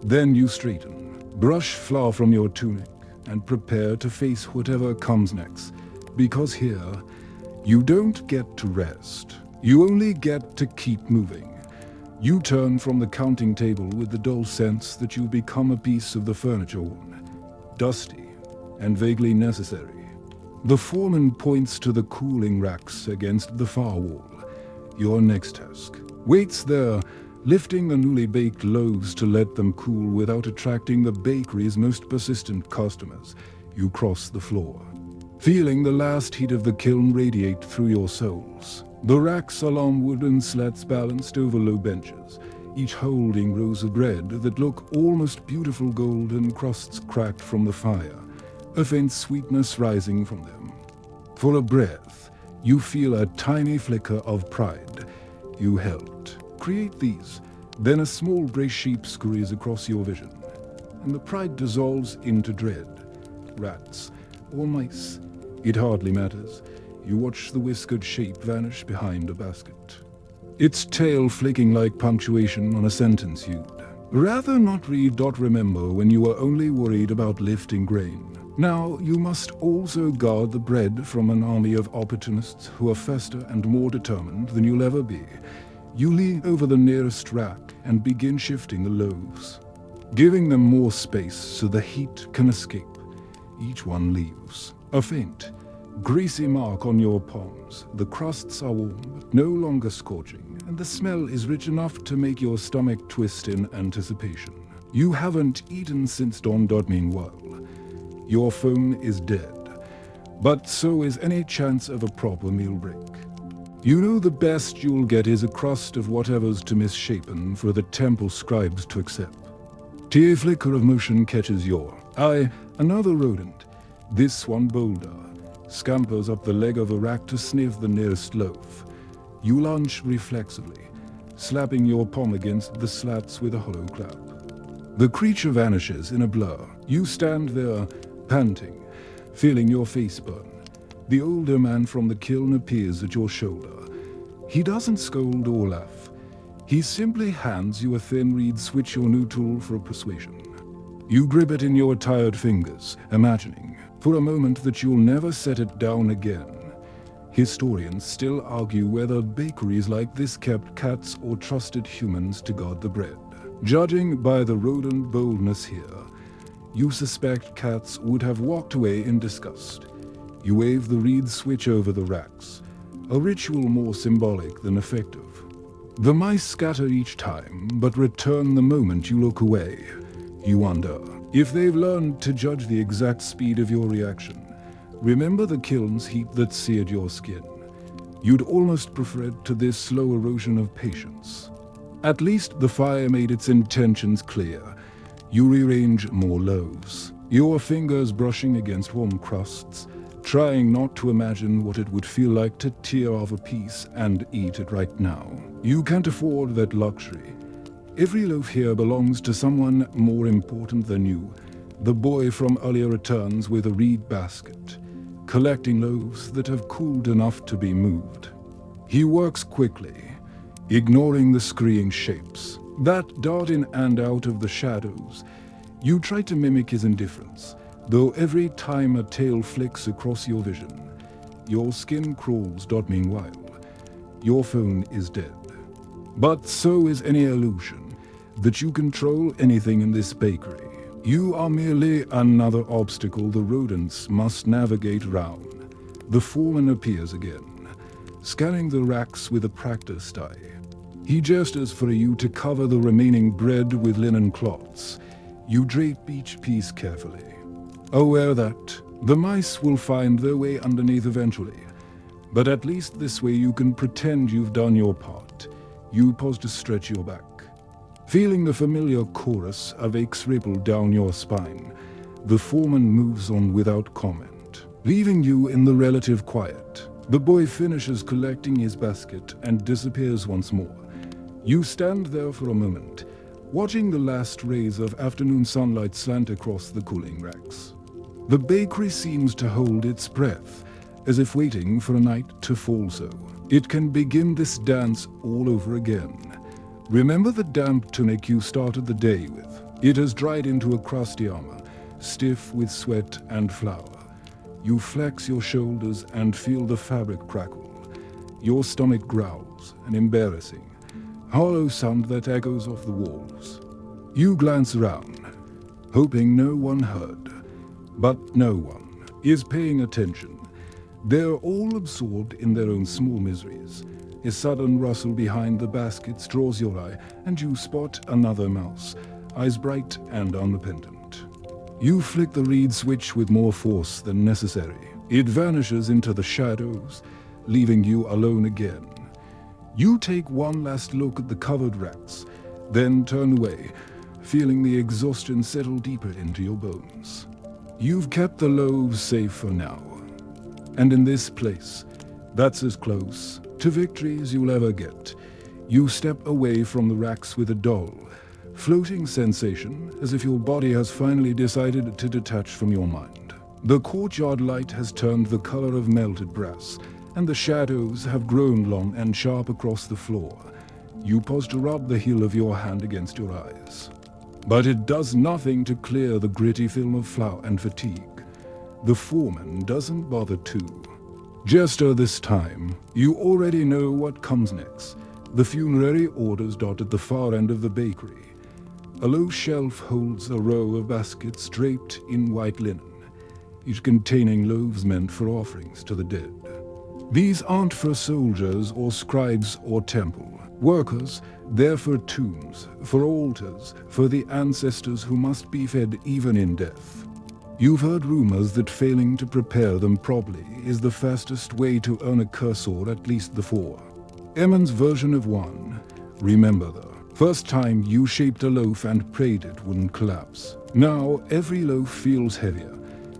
S1: Then you straighten, brush flour from your tunic, and prepare to face whatever comes next. Because here, you don't get to rest. You only get to keep moving. You turn from the counting table with the dull sense that you've become a piece of the furniture worn, dusty, and vaguely necessary. The foreman points to the cooling racks against the far wall. Your next task waits there, lifting the newly baked loaves to let them cool without attracting the bakery's most persistent customers. You cross the floor, feeling the last heat of the kiln radiate through your soles. The racks are long wooden slats balanced over low benches, each holding rows of bread that look almost beautiful golden crusts cracked from the fire, a faint sweetness rising from them. For a breath, you feel a tiny flicker of pride. You helped create these. Then a small gray sheep scurries across your vision, and the pride dissolves into dread. Rats or mice, it hardly matters. You watch the whiskered shape vanish behind a basket, its tail flicking like punctuation on a sentence you'd rather not read or remember when you were only worried about lifting grain. Now you must also guard the bread from an army of opportunists who are faster and more determined than you'll ever be. You lean over the nearest rack and begin shifting the loaves, giving them more space so the heat can escape. Each one leaves a faint, greasy mark on your palms. The crusts are warm, but no longer scorching, and the smell is rich enough to make your stomach twist in anticipation. You haven't eaten since dawn. Meanwhile, your phone is dead, but so is any chance of a proper meal break. You know the best you'll get is a crust of whatever's too misshapen for the temple scribes to accept. A flicker of motion catches your eye. Another rodent, this one bolder, scampers up the leg of a rack to sniff the nearest loaf. You lunge reflexively, slapping your palm against the slats with a hollow clap. The creature vanishes in a blur. You stand there, panting, feeling your face burn. The older man from the kiln appears at your shoulder. He doesn't scold or laugh. He simply hands you a thin reed switch, your new tool for persuasion. You grip it in your tired fingers, imagining, for a moment, that you'll never set it down again. Historians still argue whether bakeries like this kept cats or trusted humans to guard the bread. Judging by the rodent boldness here, you suspect cats would have walked away in disgust. You wave the reed switch over the racks, a ritual more symbolic than effective. The mice scatter each time, but return the moment you look away. You wonder if they've learned to judge the exact speed of your reaction. Remember the kilns heat that seared your skin. You'd almost prefer it to this slow erosion of patience. At least the fire made its intentions clear. You rearrange more loaves, your fingers brushing against warm crusts, trying not to imagine what it would feel like to tear off a piece and eat it right now. You can't afford that luxury. Every loaf here belongs to someone more important than you, the boy from earlier returns with a reed basket, collecting loaves that have cooled enough to be moved. He works quickly, ignoring the scurrying shapes that dart in and out of the shadows. You try to mimic his indifference, though every time a tail flicks across your vision, your skin crawls. Meanwhile, your phone is dead. But so is any illusion that you control anything in this bakery. You are merely another obstacle the rodents must navigate round. The foreman appears again, scanning the racks with a practiced eye. He gestures for you to cover the remaining bread with linen cloths. You drape each piece carefully, aware that the mice will find their way underneath eventually. But at least this way you can pretend you've done your part. You pause to stretch your back, feeling the familiar chorus of aches ripple down your spine. The foreman moves on without comment, leaving you in the relative quiet. The boy finishes collecting his basket and disappears once more. You stand there for a moment, watching the last rays of afternoon sunlight slant across the cooling racks. The bakery seems to hold its breath, as if waiting for a night to fall so it can begin this dance all over again. Remember the damp tunic you started the day with? It has dried into a crusty armor, stiff with sweat and flour. You flex your shoulders and feel the fabric crackle. Your stomach growls, an embarrassing, hollow sound that echoes off the walls. You glance around, hoping no one heard. But no one is paying attention. They're all absorbed in their own small miseries. A sudden rustle behind the baskets draws your eye, and you spot another mouse, eyes bright and unrepentant. You flick the reed switch with more force than necessary. It vanishes into the shadows, leaving you alone again. You take one last look at the covered racks, then turn away, feeling the exhaustion settle deeper into your bones. You've kept the loaves safe for now. And in this place, that's as close to victory as you'll ever get. You step away from the racks with a dull, floating sensation, as if your body has finally decided to detach from your mind. The courtyard light has turned the color of melted brass, and the shadows have grown long and sharp across the floor. You pause to rub the heel of your hand against your eyes. But it does nothing to clear the gritty film of flour and fatigue. The foreman doesn't bother to. Jester this time, you already know what comes next. The funerary orders dot at the far end of the bakery. A low shelf holds a row of baskets draped in white linen, each containing loaves meant for offerings to the dead. These aren't for soldiers or scribes or temple workers. They're for tombs, for altars, for the ancestors who must be fed even in death. You've heard rumors that failing to prepare them properly is the fastest way to earn a curse, or at least the four. Emmer's version of one. Remember the first time you shaped a loaf and prayed it wouldn't collapse. Now every loaf feels heavier,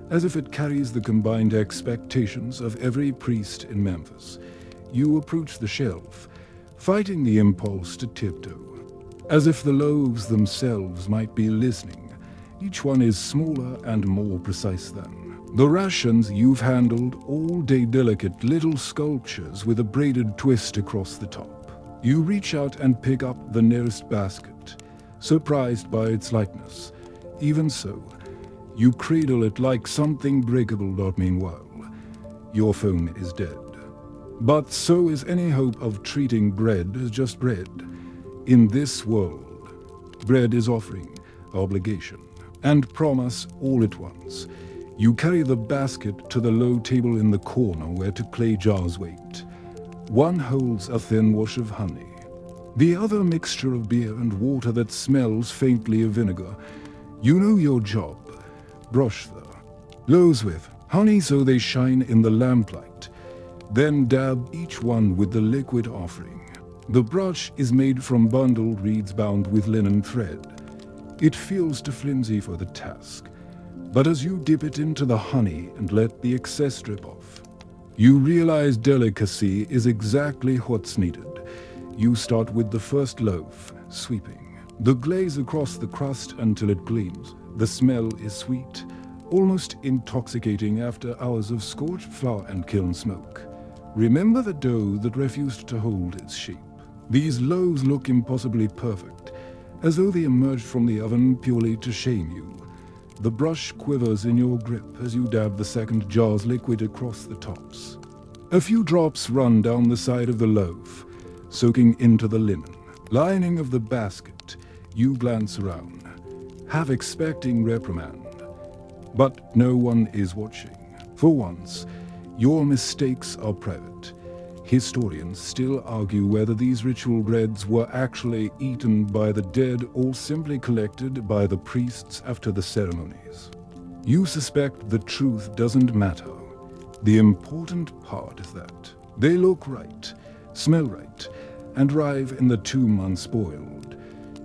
S1: as if it carries the combined expectations of every priest in Memphis. You approach the shelf, fighting the impulse to tiptoe, as if the loaves themselves might be listening. Each one is smaller and more precise than the rations you've handled all day, delicate little sculptures with a braided twist across the top. You reach out and pick up the nearest basket, surprised by its lightness. Even so, you cradle it like something breakable. Meanwhile, your phone is dead. But so is any hope of treating bread as just bread. In this world, bread is offering, obligation, and promise all at once. You carry the basket to the low table in the corner where two clay jars wait. One holds a thin wash of honey, the other mixture of beer and water that smells faintly of vinegar. You know your job. Brush the loaves with honey so they shine in the lamplight. Then dab each one with the liquid offering. The brush is made from bundled reeds bound with linen thread. It feels too flimsy for the task, but as you dip it into the honey and let the excess drip off, you realize delicacy is exactly what's needed. You start with the first loaf, sweeping the glaze across the crust until it gleams. The smell is sweet, almost intoxicating after hours of scorched flour and kiln smoke. Remember the dough that refused to hold its shape. These loaves look impossibly perfect, as though they emerged from the oven purely to shame you. The brush quivers in your grip as you dab the second jar's liquid across the tops. A few drops run down the side of the loaf, soaking into the linen lining of the basket. You glance around, half expecting reprimand. But no one is watching. For once, your mistakes are private. Historians still argue whether these ritual breads were actually eaten by the dead or simply collected by the priests after the ceremonies. You suspect the truth doesn't matter. The important part is that they look right, smell right, and arrive in the tomb unspoiled.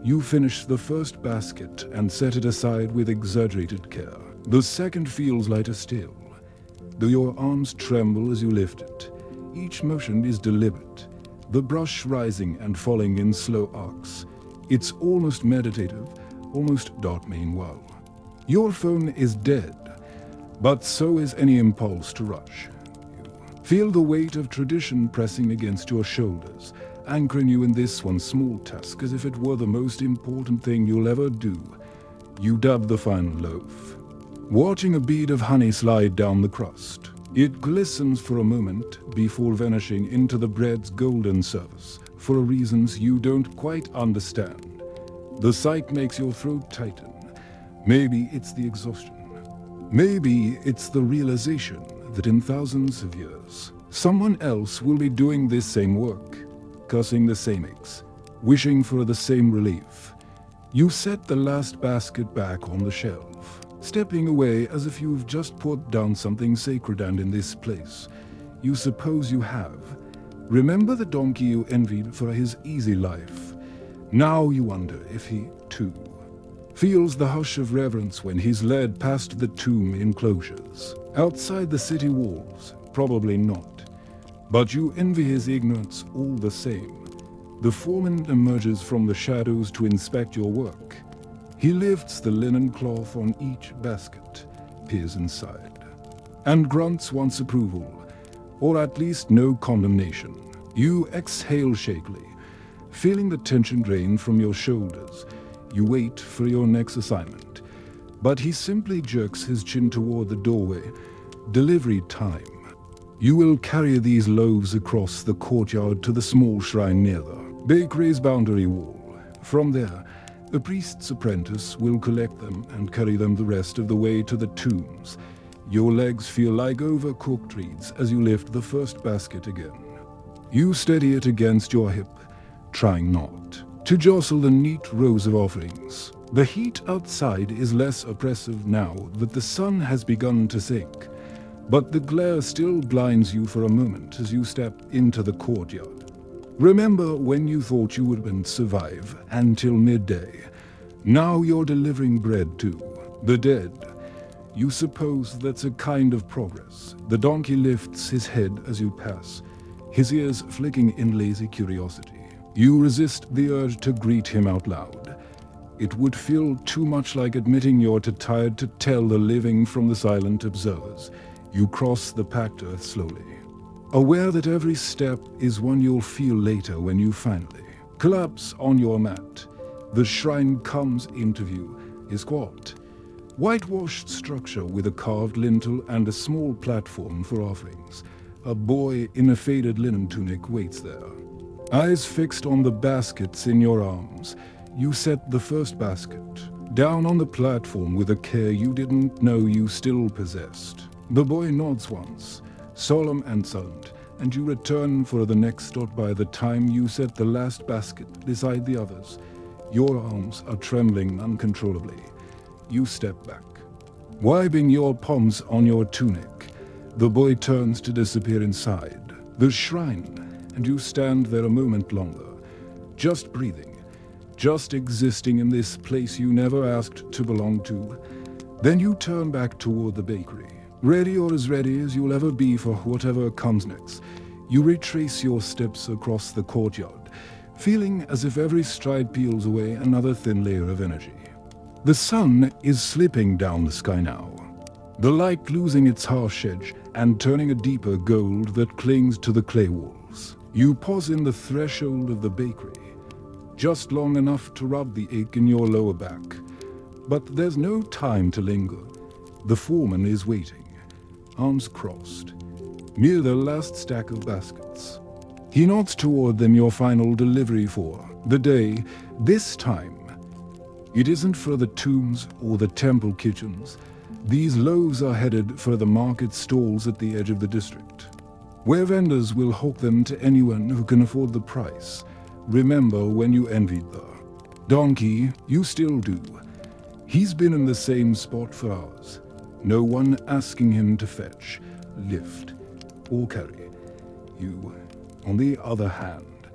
S1: You finish the first basket and set it aside with exaggerated care. The second feels lighter still, though your arms tremble as you lift it. Each motion is deliberate, the brush rising and falling in slow arcs. It's almost meditative, almost meanwhile. Your phone is dead, but so is any impulse to rush. You feel the weight of tradition pressing against your shoulders, anchoring you in this one small task as if it were the most important thing you'll ever do. You dab the final loaf, watching a bead of honey slide down the crust. It glistens for a moment before vanishing into the bread's golden surface, for reasons you don't quite understand. The sight makes your throat tighten. Maybe it's the exhaustion. Maybe it's the realization that in thousands of years, someone else will be doing this same work, cursing the same aches, wishing for the same relief. You set the last basket back on the shelf, stepping away as if you've just put down something sacred. And in this place, you suppose you have. Remember the donkey you envied for his easy life? Now you wonder if he, too, feels the hush of reverence when he's led past the tomb enclosures. Outside the city walls, probably not. But you envy his ignorance all the same. The foreman emerges from the shadows to inspect your work. He lifts the linen cloth on each basket, peers inside, and grunts once approval, or at least no condemnation. You exhale shakily, feeling the tension drain from your shoulders. You wait for your next assignment, but he simply jerks his chin toward the doorway. Delivery time. You will carry these loaves across the courtyard to the small shrine near the bakery's boundary wall. From there, a priest's apprentice will collect them and carry them the rest of the way to the tombs. Your legs feel like overcooked reeds as you lift the first basket again. You steady it against your hip, trying not to jostle the neat rows of offerings. The heat outside is less oppressive now that the sun has begun to sink, but the glare still blinds you for a moment as you step into the courtyard. Remember when you thought you would survive until midday? Now you're delivering bread to the dead. You suppose that's a kind of progress. The donkey lifts his head as you pass, his ears flicking in lazy curiosity. You resist the urge to greet him out loud. It would feel too much like admitting you're too tired to tell the living from the silent observers. You cross the packed earth slowly, aware that every step is one you'll feel later when you finally collapse on your mat. The shrine comes into view, is quiet, Whitewashed structure with a carved lintel and a small platform for offerings. A boy in a faded linen tunic waits there. Eyes fixed on the baskets in your arms, you set the first basket down on the platform with a care you didn't know you still possessed. The boy nods once, solemn and silent, and you return for the next dot. By the time you set the last basket beside the others, your arms are trembling uncontrollably. You step back, wiping your palms on your tunic. The boy turns to disappear inside the shrine, and you stand there a moment longer, just breathing, just existing in this place you never asked to belong to. Then you turn back toward the bakery, ready or as ready as you'll ever be for whatever comes next. You retrace your steps across the courtyard, feeling as if every stride peels away another thin layer of energy. The sun is slipping down the sky now, the light losing its harsh edge and turning a deeper gold that clings to the clay walls. You pause in the threshold of the bakery, just long enough to rub the ache in your lower back. But there's no time to linger. The foreman is waiting, arms crossed, near the last stack of baskets. He nods toward them. Your final delivery for the day. This time, it isn't for the tombs or the temple kitchens. These loaves are headed for the market stalls at the edge of the district, where vendors will hawk them to anyone who can afford the price. Remember when you envied the donkey? You still do. He's been in the same spot for hours. No one asking him to fetch, lift, or carry. You, on the other hand,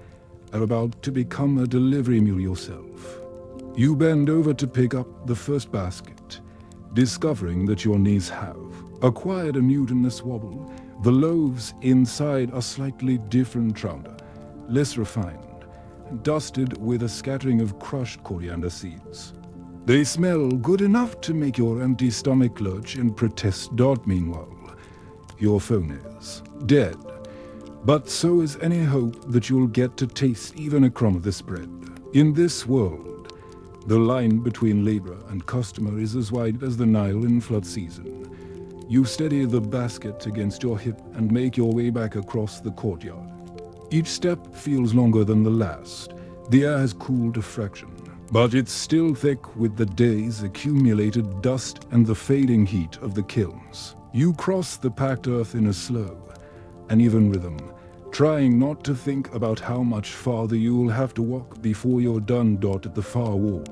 S1: are about to become a delivery mule yourself. You bend over to pick up the first basket, discovering that your knees have acquired a mutinous wobble. The loaves inside are slightly different, rounder, less refined, dusted with a scattering of crushed coriander seeds. They smell good enough to make your empty stomach lurch and protest. Meanwhile, your phone is dead, but so is any hope that you'll get to taste even a crumb of this bread. In this world, the line between labor and customer is as wide as the Nile in flood season. You steady the basket against your hip and make your way back across the courtyard. Each step feels longer than the last. The air has cooled a fraction, but it's still thick with the day's accumulated dust and the fading heat of the kilns. You cross the packed earth in a slow, uneven rhythm, trying not to think about how much farther you'll have to walk before you're done. At the far wall,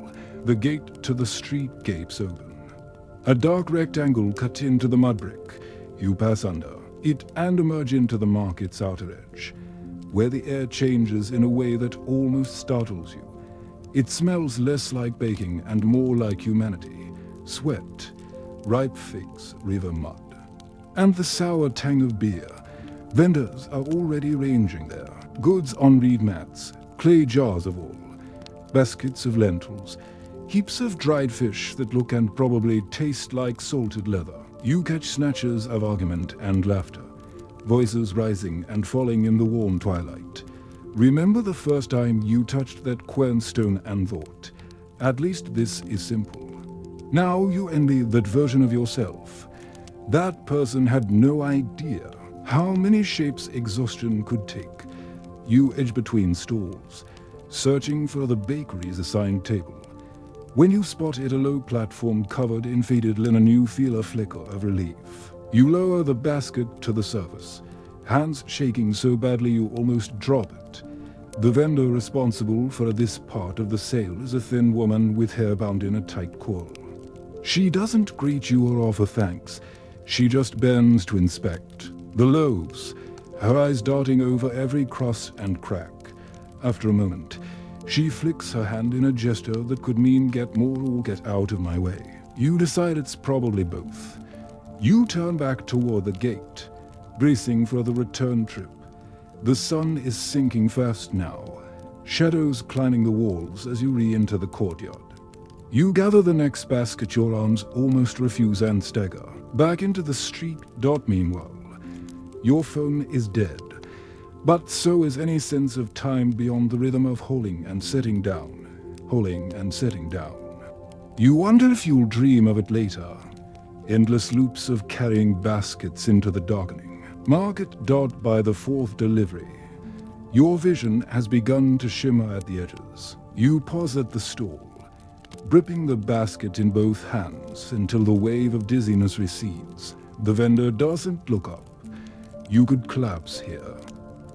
S1: the gate to the street gapes open. A dark rectangle cut into the mud brick. You pass under it and emerge into the market's outer edge, where the air changes in a way that almost startles you. It smells less like baking and more like humanity, sweat, ripe figs, river mud, and the sour tang of beer. Vendors are already ranging there, goods on reed mats, clay jars of oil, baskets of lentils, heaps of dried fish that look and probably taste like salted leather. You catch snatches of argument and laughter, voices rising and falling in the warm twilight. Remember the first time you touched that quernstone and thought, at least this is simple. Now you envy that version of yourself. That person had no idea how many shapes exhaustion could take. You edge between stalls, searching for the bakery's assigned table. When you spot it, a low platform covered in faded linen, you feel a flicker of relief. You lower the basket to the surface, hands shaking so badly you almost drop it. The vendor responsible for this part of the sale is a thin woman with hair bound in a tight coil. She doesn't greet you or offer thanks. She just bends to inspect the loaves, her eyes darting over every cross and crack. After a moment, she flicks her hand in a gesture that could mean get more or get out of my way. You decide it's probably both. You turn back toward the gate, bracing for the return trip. The sun is sinking fast now, shadows climbing the walls as you re-enter the courtyard. You gather the next basket, your arms almost refuse and stagger back into the street. Meanwhile, your phone is dead, but so is any sense of time beyond the rhythm of hauling and setting down, hauling and setting down. You wonder if you'll dream of it later. Endless loops of carrying baskets into the darkening. Market dot by the fourth delivery. Your vision has begun to shimmer at the edges. You pause at the stall, gripping the basket in both hands until the wave of dizziness recedes. The vendor doesn't look up. You could collapse here.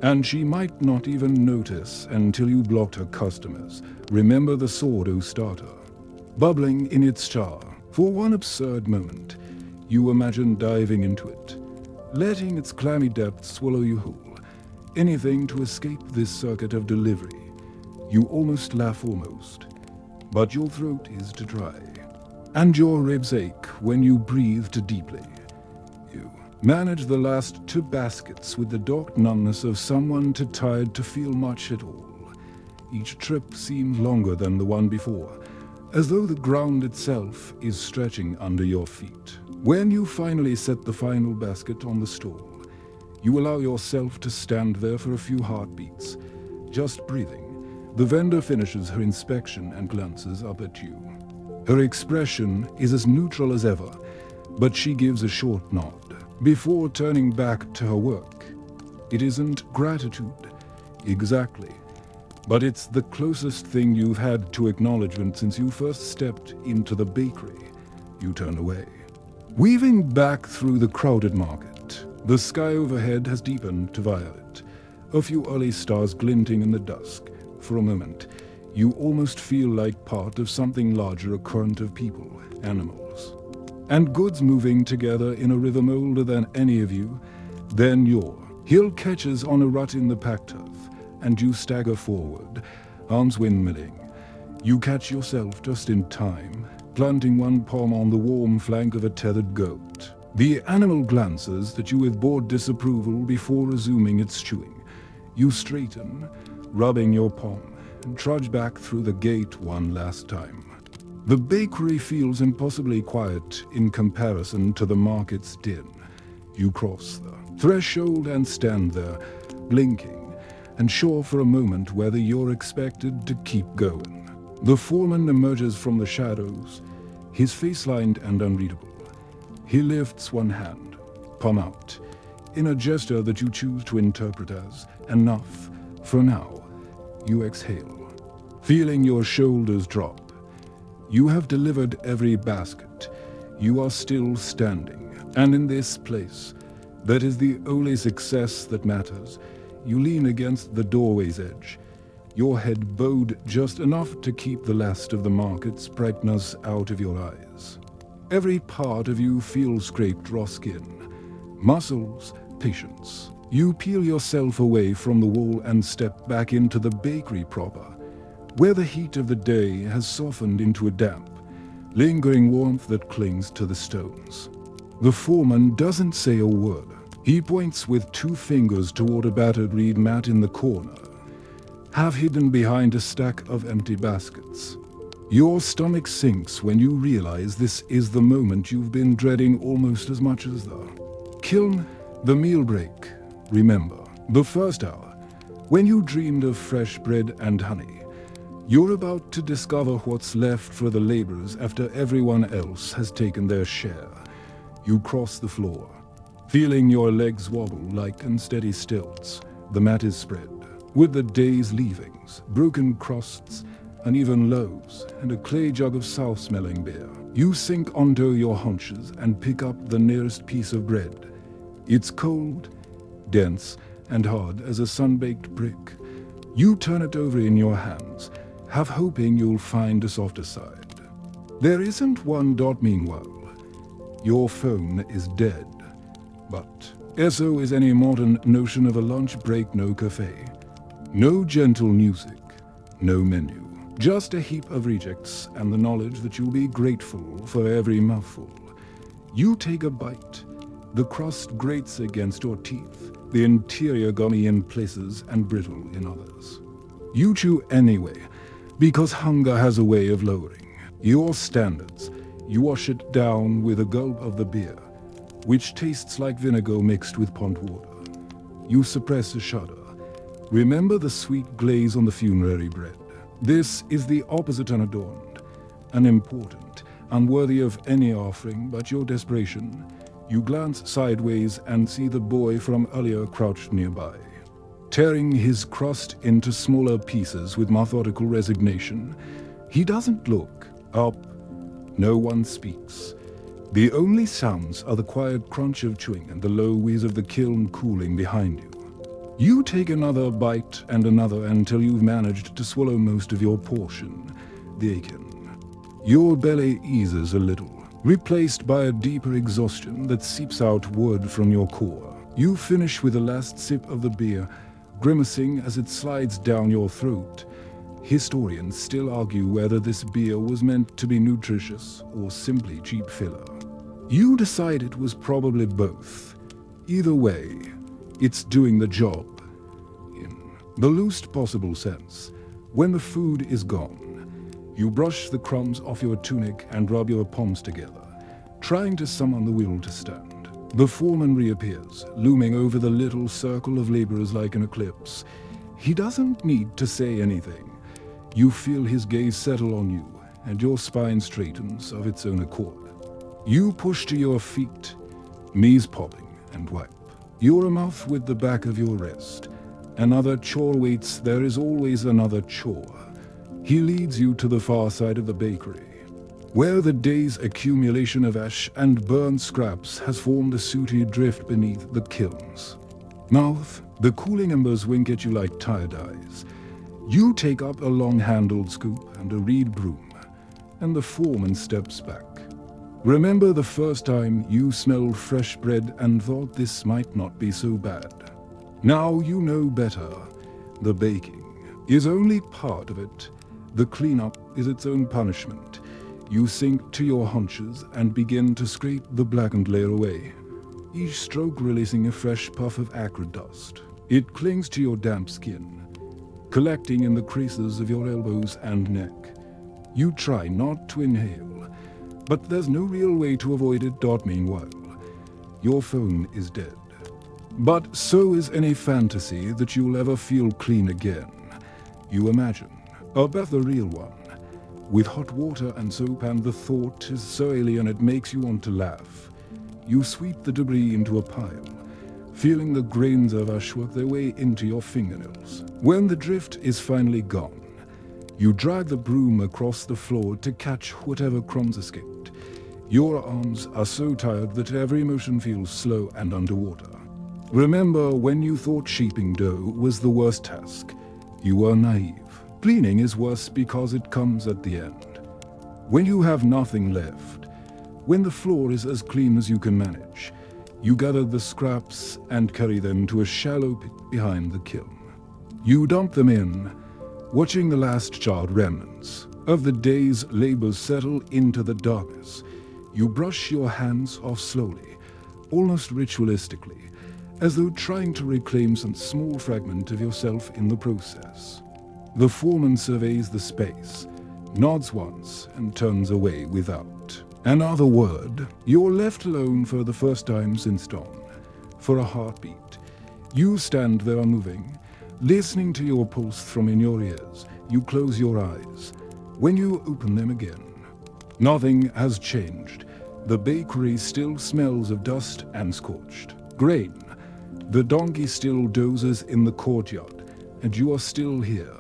S1: And she might not even notice until you blocked her customers. Remember the sourdough starter, bubbling in its jar. For one absurd moment, you imagine diving into it, letting its clammy depths swallow you whole. Anything to escape this circuit of delivery. You almost laugh but your throat is too dry, and your ribs ache when you breathe too deeply. You manage the last 2 baskets with the dogged numbness of someone too tired to feel much at all. Each trip seems longer than the one before, as though the ground itself is stretching under your feet. When you finally set the final basket on the stall, you allow yourself to stand there for a few heartbeats, just breathing. The vendor finishes her inspection and glances up at you. Her expression is as neutral as ever, but she gives a short nod before turning back to her work. It isn't gratitude, exactly, but it's the closest thing you've had to acknowledgement since you first stepped into the bakery. You turn away. Weaving back through the crowded market, the sky overhead has deepened to violet, a few early stars glinting in the dusk. For a moment, you almost feel like part of something larger, a current of people, animals, and goods moving together in a rhythm older than any of you. Then your heel catches on a rut in the packed turf, and you stagger forward, arms windmilling. You catch yourself just in time, planting one palm on the warm flank of a tethered goat. The animal glances at you with bored disapproval before resuming its chewing. You straighten, rubbing your palm, and trudge back through the gate one last time. The bakery feels impossibly quiet in comparison to the market's din. You cross the threshold and stand there, blinking, and sure for a moment whether you're expected to keep going. The foreman emerges from the shadows, his face lined and unreadable. He lifts one hand, palm out, in a gesture that you choose to interpret as enough for now. You exhale, feeling your shoulders drop. You have delivered every basket. You are still standing, and in this place, that is the only success that matters. You lean against the doorway's edge, your head bowed just enough to keep the last of the market's brightness out of your eyes. Every part of you feels scraped raw skin, muscles, patience. You peel yourself away from the wall and step back into the bakery proper, where the heat of the day has softened into a damp, lingering warmth that clings to the stones. The foreman doesn't say a word. He points with 2 fingers toward a battered reed mat in the corner, half hidden behind a stack of empty baskets. Your stomach sinks when you realize this is the moment you've been dreading almost as much as the kiln, the meal break. Remember, the first hour, when you dreamed of fresh bread and honey. You're about to discover what's left for the laborers after everyone else has taken their share. You cross the floor, feeling your legs wobble like unsteady stilts. The mat is spread, with the day's leavings, broken crusts, uneven loaves, and a clay jug of sour-smelling beer. You sink onto your haunches and pick up the nearest piece of bread. It's cold, dense, and hard as a sun-baked brick. You turn it over in your hands, half hoping you'll find a softer side. There isn't one. Meanwhile, your phone is dead. But so is any modern notion of a lunch break. No cafe, no gentle music, no menu. Just a heap of rejects and the knowledge that you'll be grateful for every mouthful. You take a bite. The crust grates against your teeth, the interior gummy in places and brittle in others. You chew anyway, because hunger has a way of lowering your standards. You wash it down with a gulp of the beer, which tastes like vinegar mixed with pond water. You suppress a shudder. Remember the sweet glaze on the funerary bread. This is the opposite unadorned, unimportant, unworthy of any offering but your desperation, you glance sideways and see the boy from earlier crouched nearby. Tearing his crust into smaller pieces with methodical resignation, he doesn't look up. No one speaks. The only sounds are the quiet crunch of chewing and the low wheeze of the kiln cooling behind you. You take another bite and another until you've managed to swallow most of your portion, the akin. Your belly eases a little, replaced by a deeper exhaustion that seeps out wood from your core. You finish with the last sip of the beer, grimacing as it slides down your throat. Historians still argue whether this beer was meant to be nutritious or simply cheap filler. You decide it was probably both. Either way, it's doing the job. In the loosest possible sense, when the food is gone, you brush the crumbs off your tunic and rub your palms together, trying to summon the will to stand. The foreman reappears, looming over the little circle of laborers like an eclipse. He doesn't need to say anything. You feel his gaze settle on you, and your spine straightens of its own accord. You push to your feet, knees popping, and wipe your mouth with the back of your wrist. Another chore waits. There is always another chore. He leads you to the far side of the bakery, where the day's accumulation of ash and burned scraps has formed a sooty drift beneath the kilns. Mouth, the cooling embers wink at you like tired eyes. You take up a long-handled scoop and a reed broom, and the foreman steps back. Remember the first time you smelled fresh bread and thought this might not be so bad. Now you know better. The baking is only part of it. The cleanup is its own punishment. You sink to your haunches and begin to scrape the blackened layer away, each stroke releasing a fresh puff of acrid dust. It clings to your damp skin, collecting in the creases of your elbows and neck. You try not to inhale, but there's no real way to avoid it. Meanwhile, your phone is dead. But so is any fantasy that you'll ever feel clean again. You imagine, about the real one, with hot water and soap, and the thought is so alien it makes you want to laugh. You sweep the debris into a pile, feeling the grains of ash work their way into your fingernails. When the drift is finally gone, you drag the broom across the floor to catch whatever crumbs escaped. Your arms are so tired that every motion feels slow and underwater. Remember when you thought shaping dough was the worst task? You were naive. Cleaning is worse because it comes at the end. When you have nothing left, when the floor is as clean as you can manage, you gather the scraps and carry them to a shallow pit behind the kiln. You dump them in, watching the last charred remnants of the day's labor settle into the darkness. You brush your hands off slowly, almost ritualistically, as though trying to reclaim some small fragment of yourself in the process. The foreman surveys the space, nods once, and turns away without another word. You're left alone for the first time since dawn. For a heartbeat, you stand there unmoving, listening to your pulse thrum in your ears. You close your eyes. When you open them again, nothing has changed. The bakery still smells of dust and scorched grain. The donkey still dozes in the courtyard, and you are still here,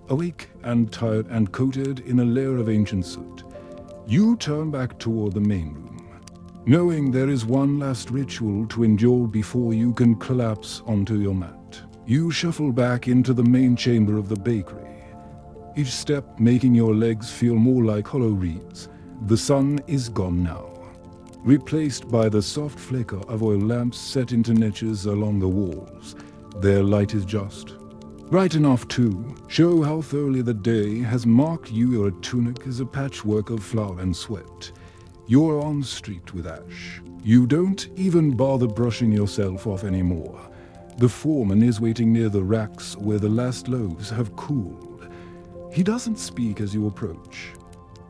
S1: awake and tired and coated in a layer of ancient soot. You turn back toward the main room, knowing there is one last ritual to endure before you can collapse onto your mat. You shuffle back into the main chamber of the bakery, each step making your legs feel more like hollow reeds. The sun is gone now, replaced by the soft flicker of oil lamps set into niches along the walls. Their light is just right enough to show how thoroughly the day has marked you. Your tunic is a patchwork of flour and sweat, your arms streaked with ash. You don't even bother brushing yourself off anymore. The foreman is waiting near the racks where the last loaves have cooled. He doesn't speak as you approach,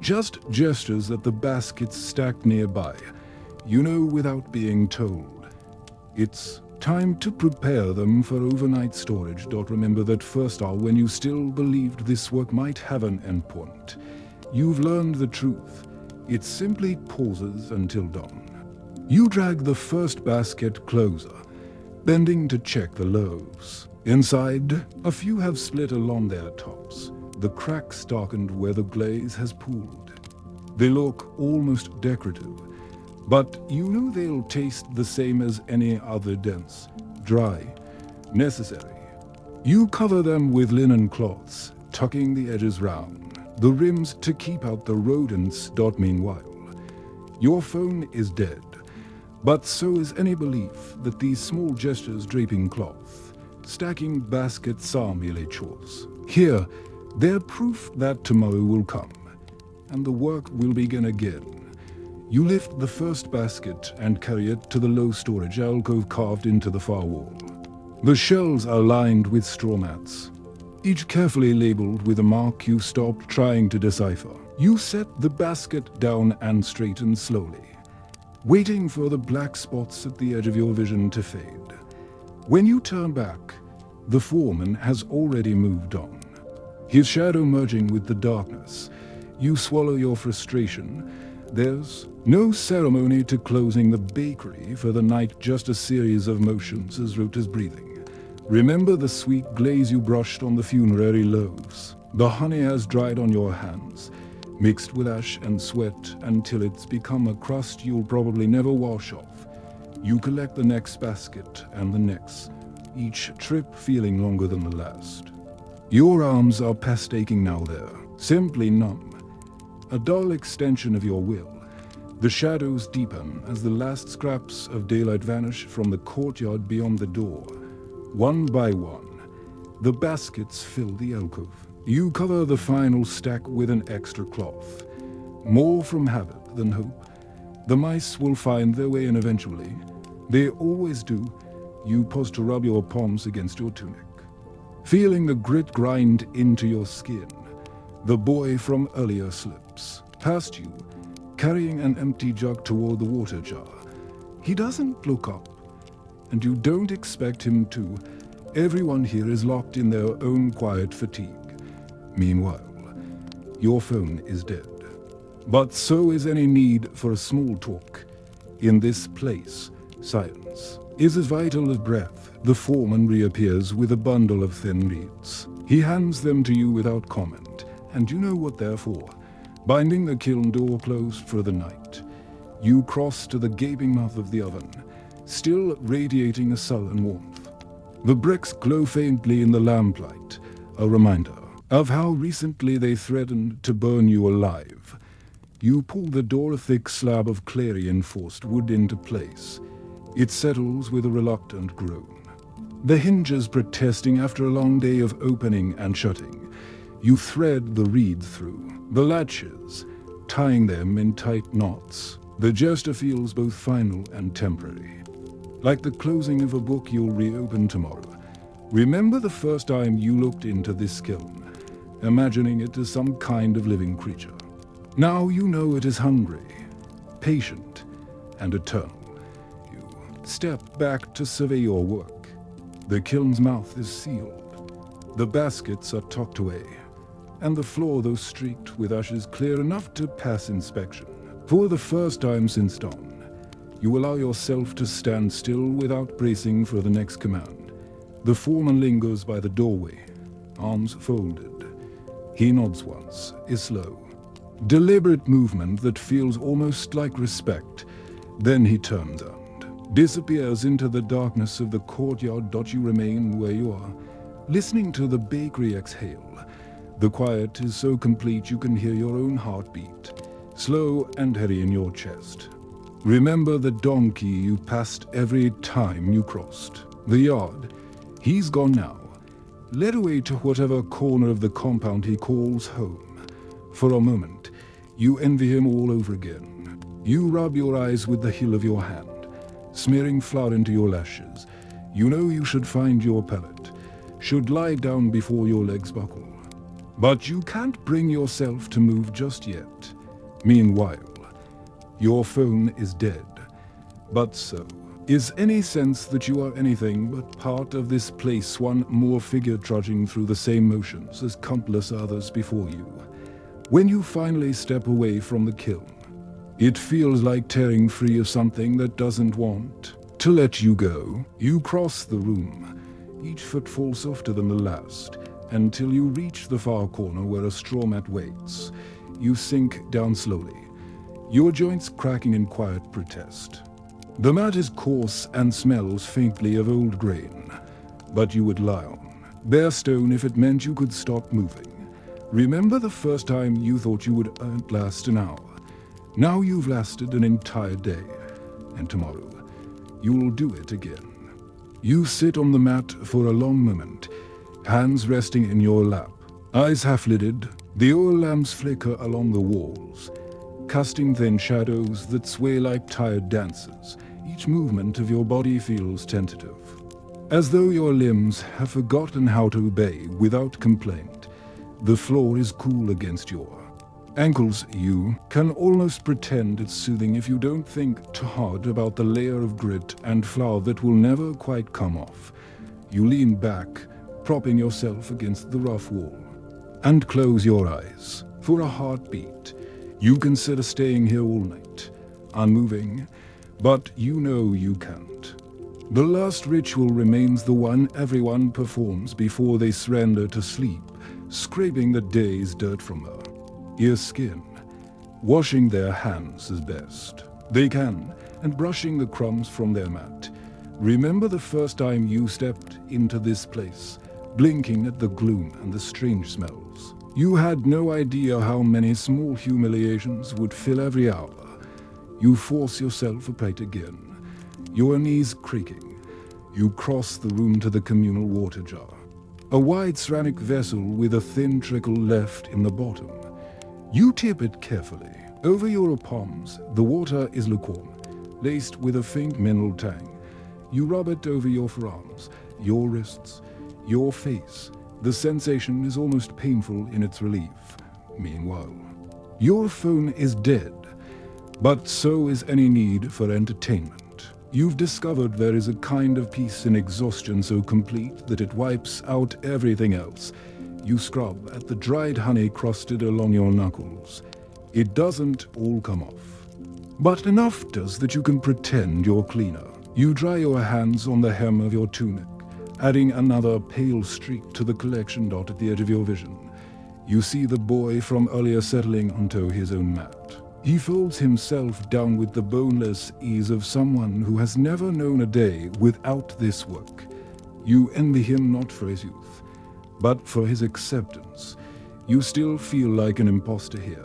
S1: just gestures at the baskets stacked nearby. You know without being told. It's time to prepare them for overnight storage. Remember that first hour when you still believed this work might have an endpoint. You've learned the truth. It simply pauses until dawn. You drag the first basket closer, bending to check the loaves. Inside, a few have split along their tops, the cracks darkened where the glaze has pooled. They look almost decorative, but you know they'll taste the same as any other dense, dry, necessary. You cover them with linen cloths, tucking the edges round, the rims to keep out the rodents. Meanwhile, your phone is dead, but so is any belief that these small gestures draping cloth, stacking baskets are merely chores. Here, they're proof that tomorrow will come, and the work will begin again. You lift the first basket and carry it to the low storage alcove carved into the far wall. The shelves are lined with straw mats, each carefully labeled with a mark you stopped trying to decipher. You set the basket down and straighten slowly, waiting for the black spots at the edge of your vision to fade. When you turn back, the foreman has already moved on, his shadow merging with the darkness. You swallow your frustration. There's no ceremony to closing the bakery for the night, just a series of motions as rote as breathing. Remember the sweet glaze you brushed on the funerary loaves. The honey has dried on your hands, mixed with ash and sweat until it's become a crust you'll probably never wash off. You collect the next basket and the next, each trip feeling longer than the last. Your arms are past aching now. They're simply numb, a dull extension of your will. The shadows deepen as the last scraps of daylight vanish from the courtyard beyond the door. One by one, the baskets fill the alcove. You cover the final stack with an extra cloth, more from habit than hope. The mice will find their way in eventually. They always do. You pause to rub your palms against your tunic, feeling the grit grind into your skin. The boy from earlier slips past you, carrying an empty jug toward the water jar. He doesn't look up, and you don't expect him to. Everyone here is locked in their own quiet fatigue. Meanwhile, your phone is dead. But so is any need for a small talk. In this place, silence is as vital as breath. The foreman reappears with a bundle of thin reeds. He hands them to you without comment, and you know what they're for. Binding the kiln door closed for the night, you cross to the gaping mouth of the oven, still radiating a sullen warmth. The bricks glow faintly in the lamplight, a reminder of how recently they threatened to burn you alive. You pull the door, a thick slab of clay-reinforced wood, into place. It settles with a reluctant groan, the hinges protesting after a long day of opening and shutting. You thread the reed through the latches, tying them in tight knots. The gesture feels both final and temporary, like the closing of a book you'll reopen tomorrow. Remember the first time you looked into this kiln, imagining it as some kind of living creature. Now you know it is hungry, patient, and eternal. You step back to survey your work. The kiln's mouth is sealed. The baskets are tucked away, and the floor, though streaked with ashes, clear enough to pass inspection. For the first time since dawn, you allow yourself to stand still without bracing for the next command. The foreman lingers by the doorway, arms folded. He nods once, a slow, deliberate movement that feels almost like respect. Then he turns and disappears into the darkness of the courtyard. You remain where you are, listening to the bakery exhale. The quiet is so complete you can hear your own heartbeat, slow and heavy in your chest. Remember the donkey you passed every time you crossed the yard. He's gone now, led away to whatever corner of the compound he calls home. For a moment, you envy him all over again. You rub your eyes with the heel of your hand, smearing flour into your lashes. You know you should find your pallet, should lie down before your legs buckle. But you can't bring yourself to move just yet. Meanwhile, your phone is dead. But so is any sense that you are anything but part of this place, one more figure trudging through the same motions as countless others before you. When you finally step away from the kiln, It feels like tearing free of something that doesn't want to let you go. You cross the room, each foot falls softer than the last, until you reach the far corner where a straw mat waits. You sink down slowly, your joints cracking in quiet protest. The mat is coarse and smells faintly of old grain, but you would lie on bare stone if it meant you could stop moving. Remember the first time you thought you would last an hour? Now you've lasted an entire day, and tomorrow you'll do it again. You sit on the mat for a long moment, hands resting in your lap, eyes half-lidded. The oil lamps flicker along the walls, casting thin shadows that sway like tired dancers. Each movement of your body feels tentative, as though your limbs have forgotten how to obey without complaint. The floor is cool against your ankles. You can almost pretend it's soothing if you don't think too hard about the layer of grit and flour that will never quite come off. You lean back, propping yourself against the rough wall, and close your eyes. For a heartbeat, you consider staying here all night, unmoving, but you know you can't. The last ritual remains the one everyone performs before they surrender to sleep, scraping the day's dirt from her skin, washing their hands as best they can, and brushing the crumbs from their mat. Remember the first time you stepped into this place, blinking at the gloom and the strange smells. You had no idea how many small humiliations would fill every hour. You force yourself upright again, your knees creaking. You cross the room to the communal water jar, a wide ceramic vessel with a thin trickle left in the bottom. You tip it carefully over your palms. The water is lukewarm, laced with a faint mineral tang. You rub it over your forearms, your wrists, your face. The sensation is almost painful in its relief. Meanwhile, your phone is dead, but so is any need for entertainment. You've discovered there is a kind of peace in exhaustion so complete that it wipes out everything else. You scrub at the dried honey crusted along your knuckles. It doesn't all come off, but enough does that you can pretend you're cleaner. You dry your hands on the hem of your tunic, adding another pale streak to the collection dot at the edge of your vision. You see the boy from earlier settling onto his own mat. He folds himself down with the boneless ease of someone who has never known a day without this work. You envy him not for his youth, but for his acceptance. You still feel like an imposter here.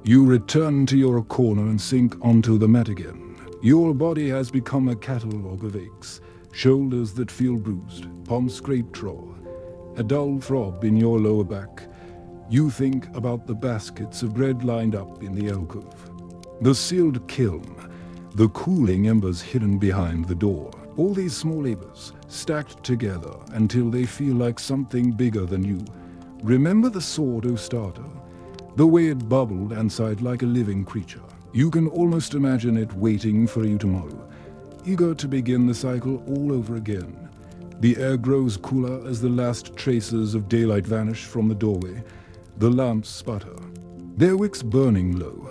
S1: You return to your corner and sink onto the mat again. Your body has become a catalogue of aches, shoulders that feel bruised, palms scraped raw, a dull throb in your lower back. You think about the baskets of bread lined up in the alcove, the sealed kiln, the cooling embers hidden behind the door. All these small labors stacked together until they feel like something bigger than you. Remember the sourdough starter? The way it bubbled and sighed like a living creature. You can almost imagine it waiting for you tomorrow, eager to begin the cycle all over again. The air grows cooler as the last traces of daylight vanish from the doorway. The lamps sputter, their wicks burning low.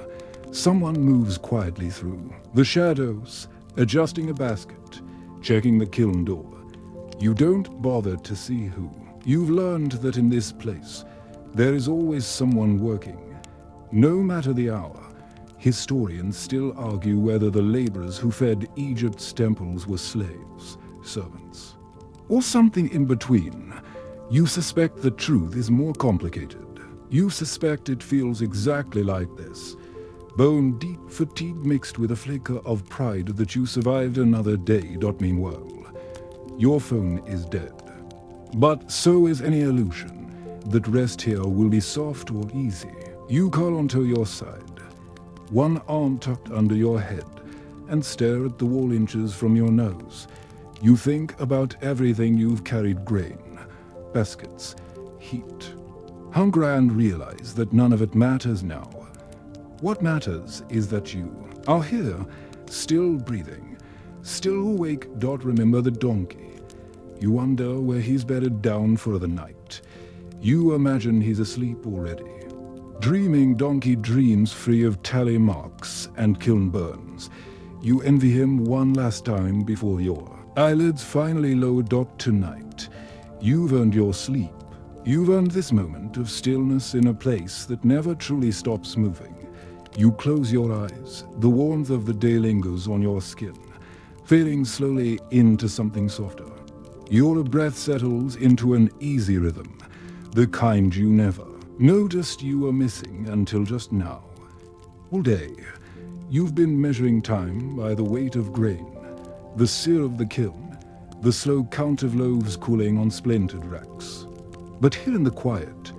S1: Someone moves quietly through the shadows, adjusting a basket, checking the kiln door. You don't bother to see who. You've learned that in this place, there is always someone working. No matter the hour, historians still argue whether the laborers who fed Egypt's temples were slaves, servants, or something in between. You suspect the truth is more complicated. You suspect it feels exactly like this. Bone deep fatigue mixed with a flicker of pride that you survived another day. Meanwhile, your phone is dead. But so is any illusion that rest here will be soft or easy. You curl onto your side, one arm tucked under your head, and stare at the wall inches from your nose. You think about everything you've carried: grain, baskets, heat, hunger, and realize that none of it matters now. What matters is that you are here, still breathing, still awake. Remember the donkey. You wonder where he's bedded down for the night. You imagine he's asleep already. Dreaming donkey dreams free of tally marks and kiln burns. You envy him one last time before your eyelids finally lower. Tonight, you've earned your sleep. You've earned this moment of stillness in a place that never truly stops moving. You close your eyes, the warmth of the day lingers on your skin, fading slowly into something softer. Your breath settles into an easy rhythm, the kind you never noticed you were missing until just now. All day, you've been measuring time by the weight of grain, the sear of the kiln, the slow count of loaves cooling on splintered racks. But here in the quiet,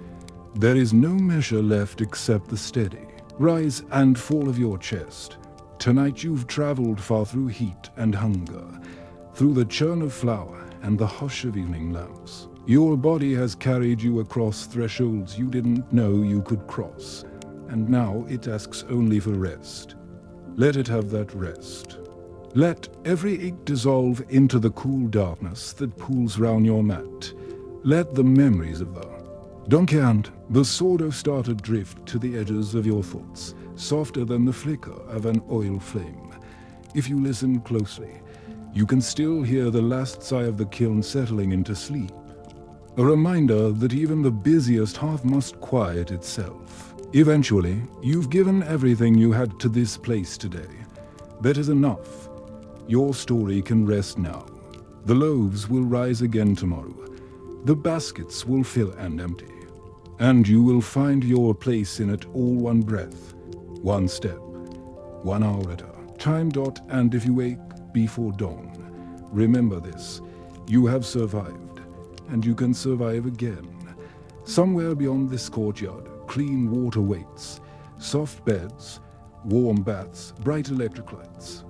S1: there is no measure left except the steady rise and fall of your chest. Tonight you've traveled far through heat and hunger, through the churn of flour and the hush of evening lamps. Your body has carried you across thresholds you didn't know you could cross, and now it asks only for rest. Let it have that rest. Let every ache dissolve into the cool darkness that pools round your mat. Let the memories of the donkey and the sawdust starter drift to the edges of your thoughts, softer than the flicker of an oil flame. If you listen closely, you can still hear the last sigh of the kiln settling into sleep. A reminder that even the busiest heart must quiet itself. Eventually, you've given everything you had to this place today. That is enough. Your story can rest now. The loaves will rise again tomorrow. The baskets will fill and empty. And you will find your place in it, all one breath, one step, 1 hour at a time. And if you wake before dawn, remember this: you have survived, and you can survive again. Somewhere beyond this courtyard, clean water waits, soft beds, warm baths, bright electric lights.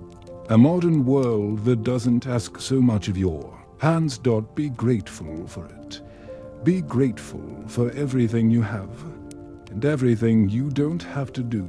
S1: A modern world that doesn't ask so much of your hands. Be grateful for it. Be grateful for everything you have, and everything you don't have to do.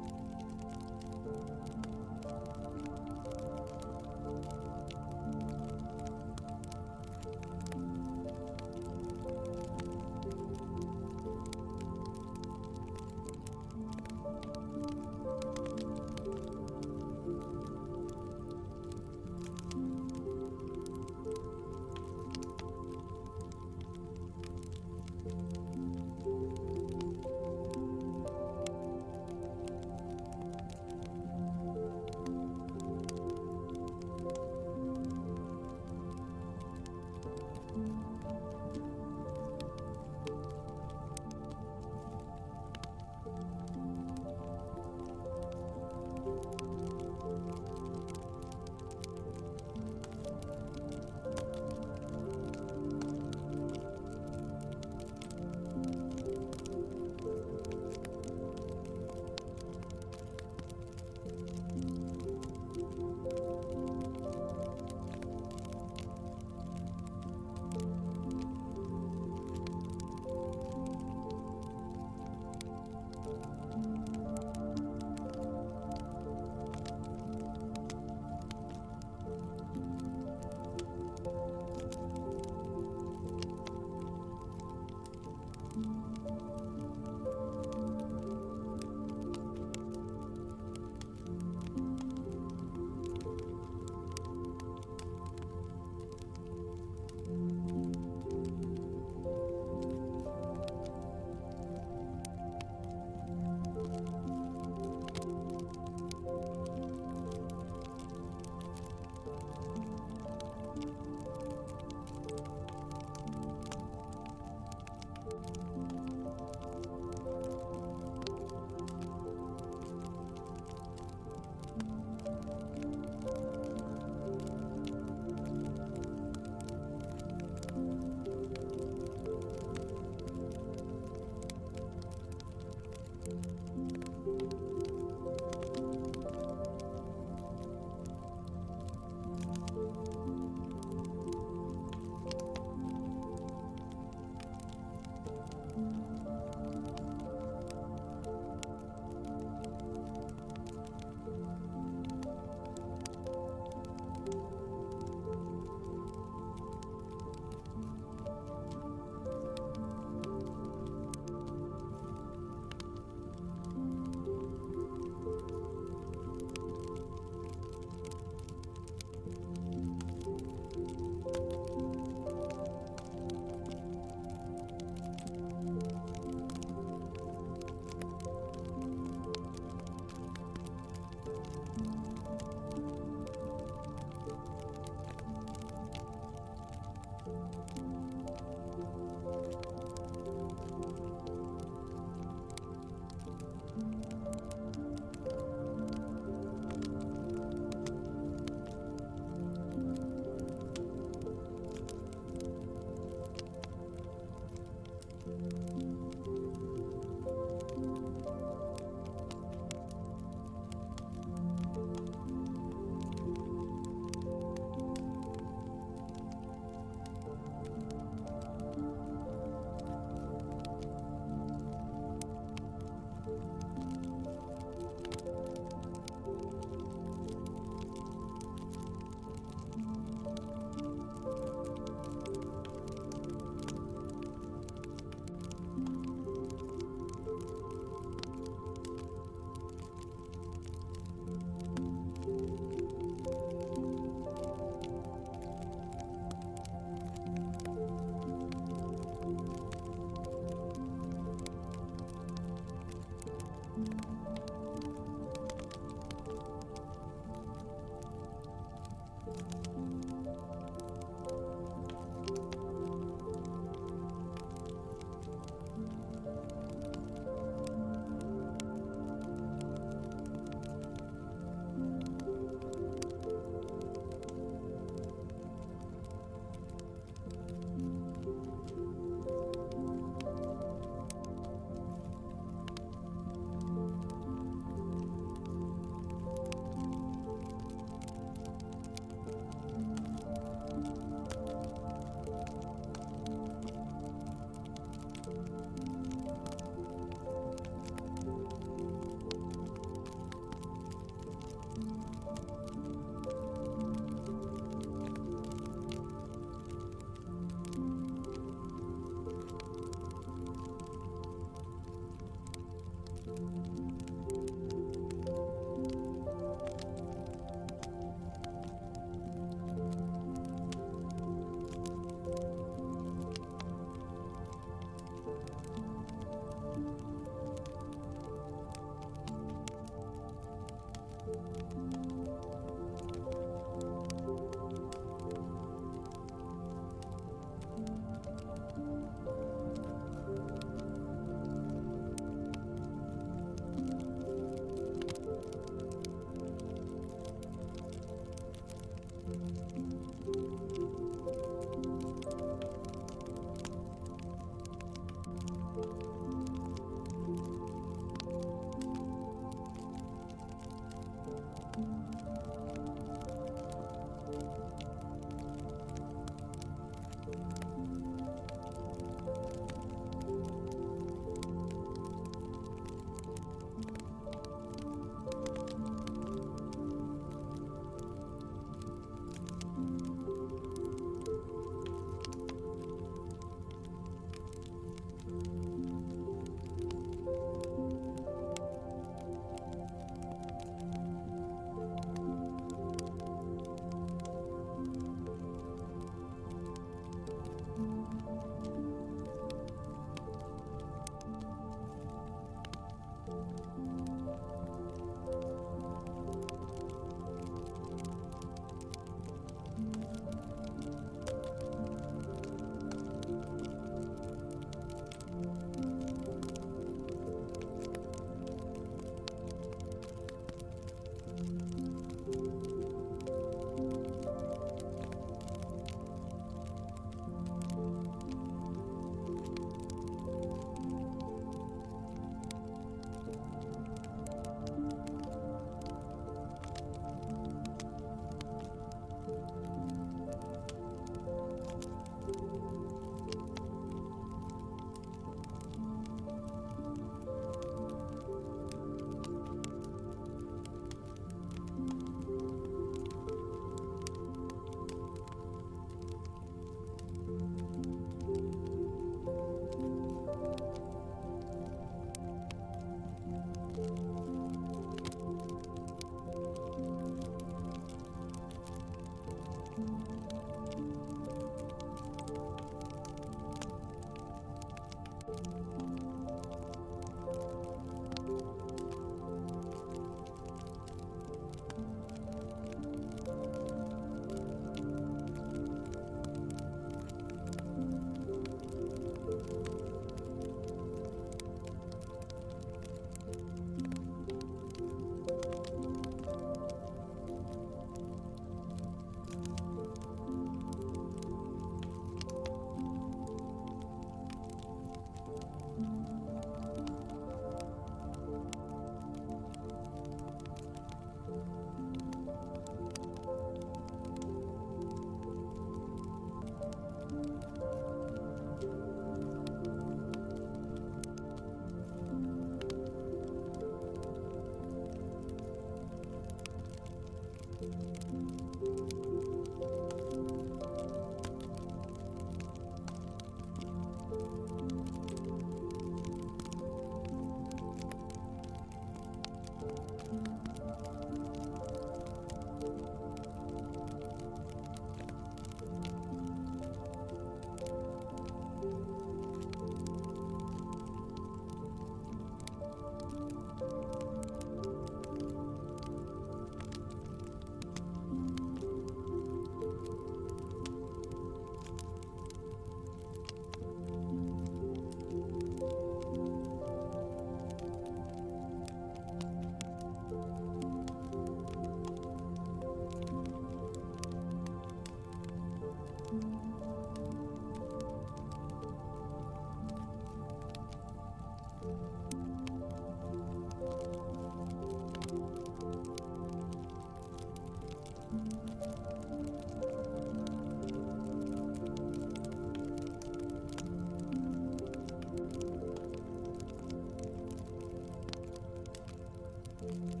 S2: you.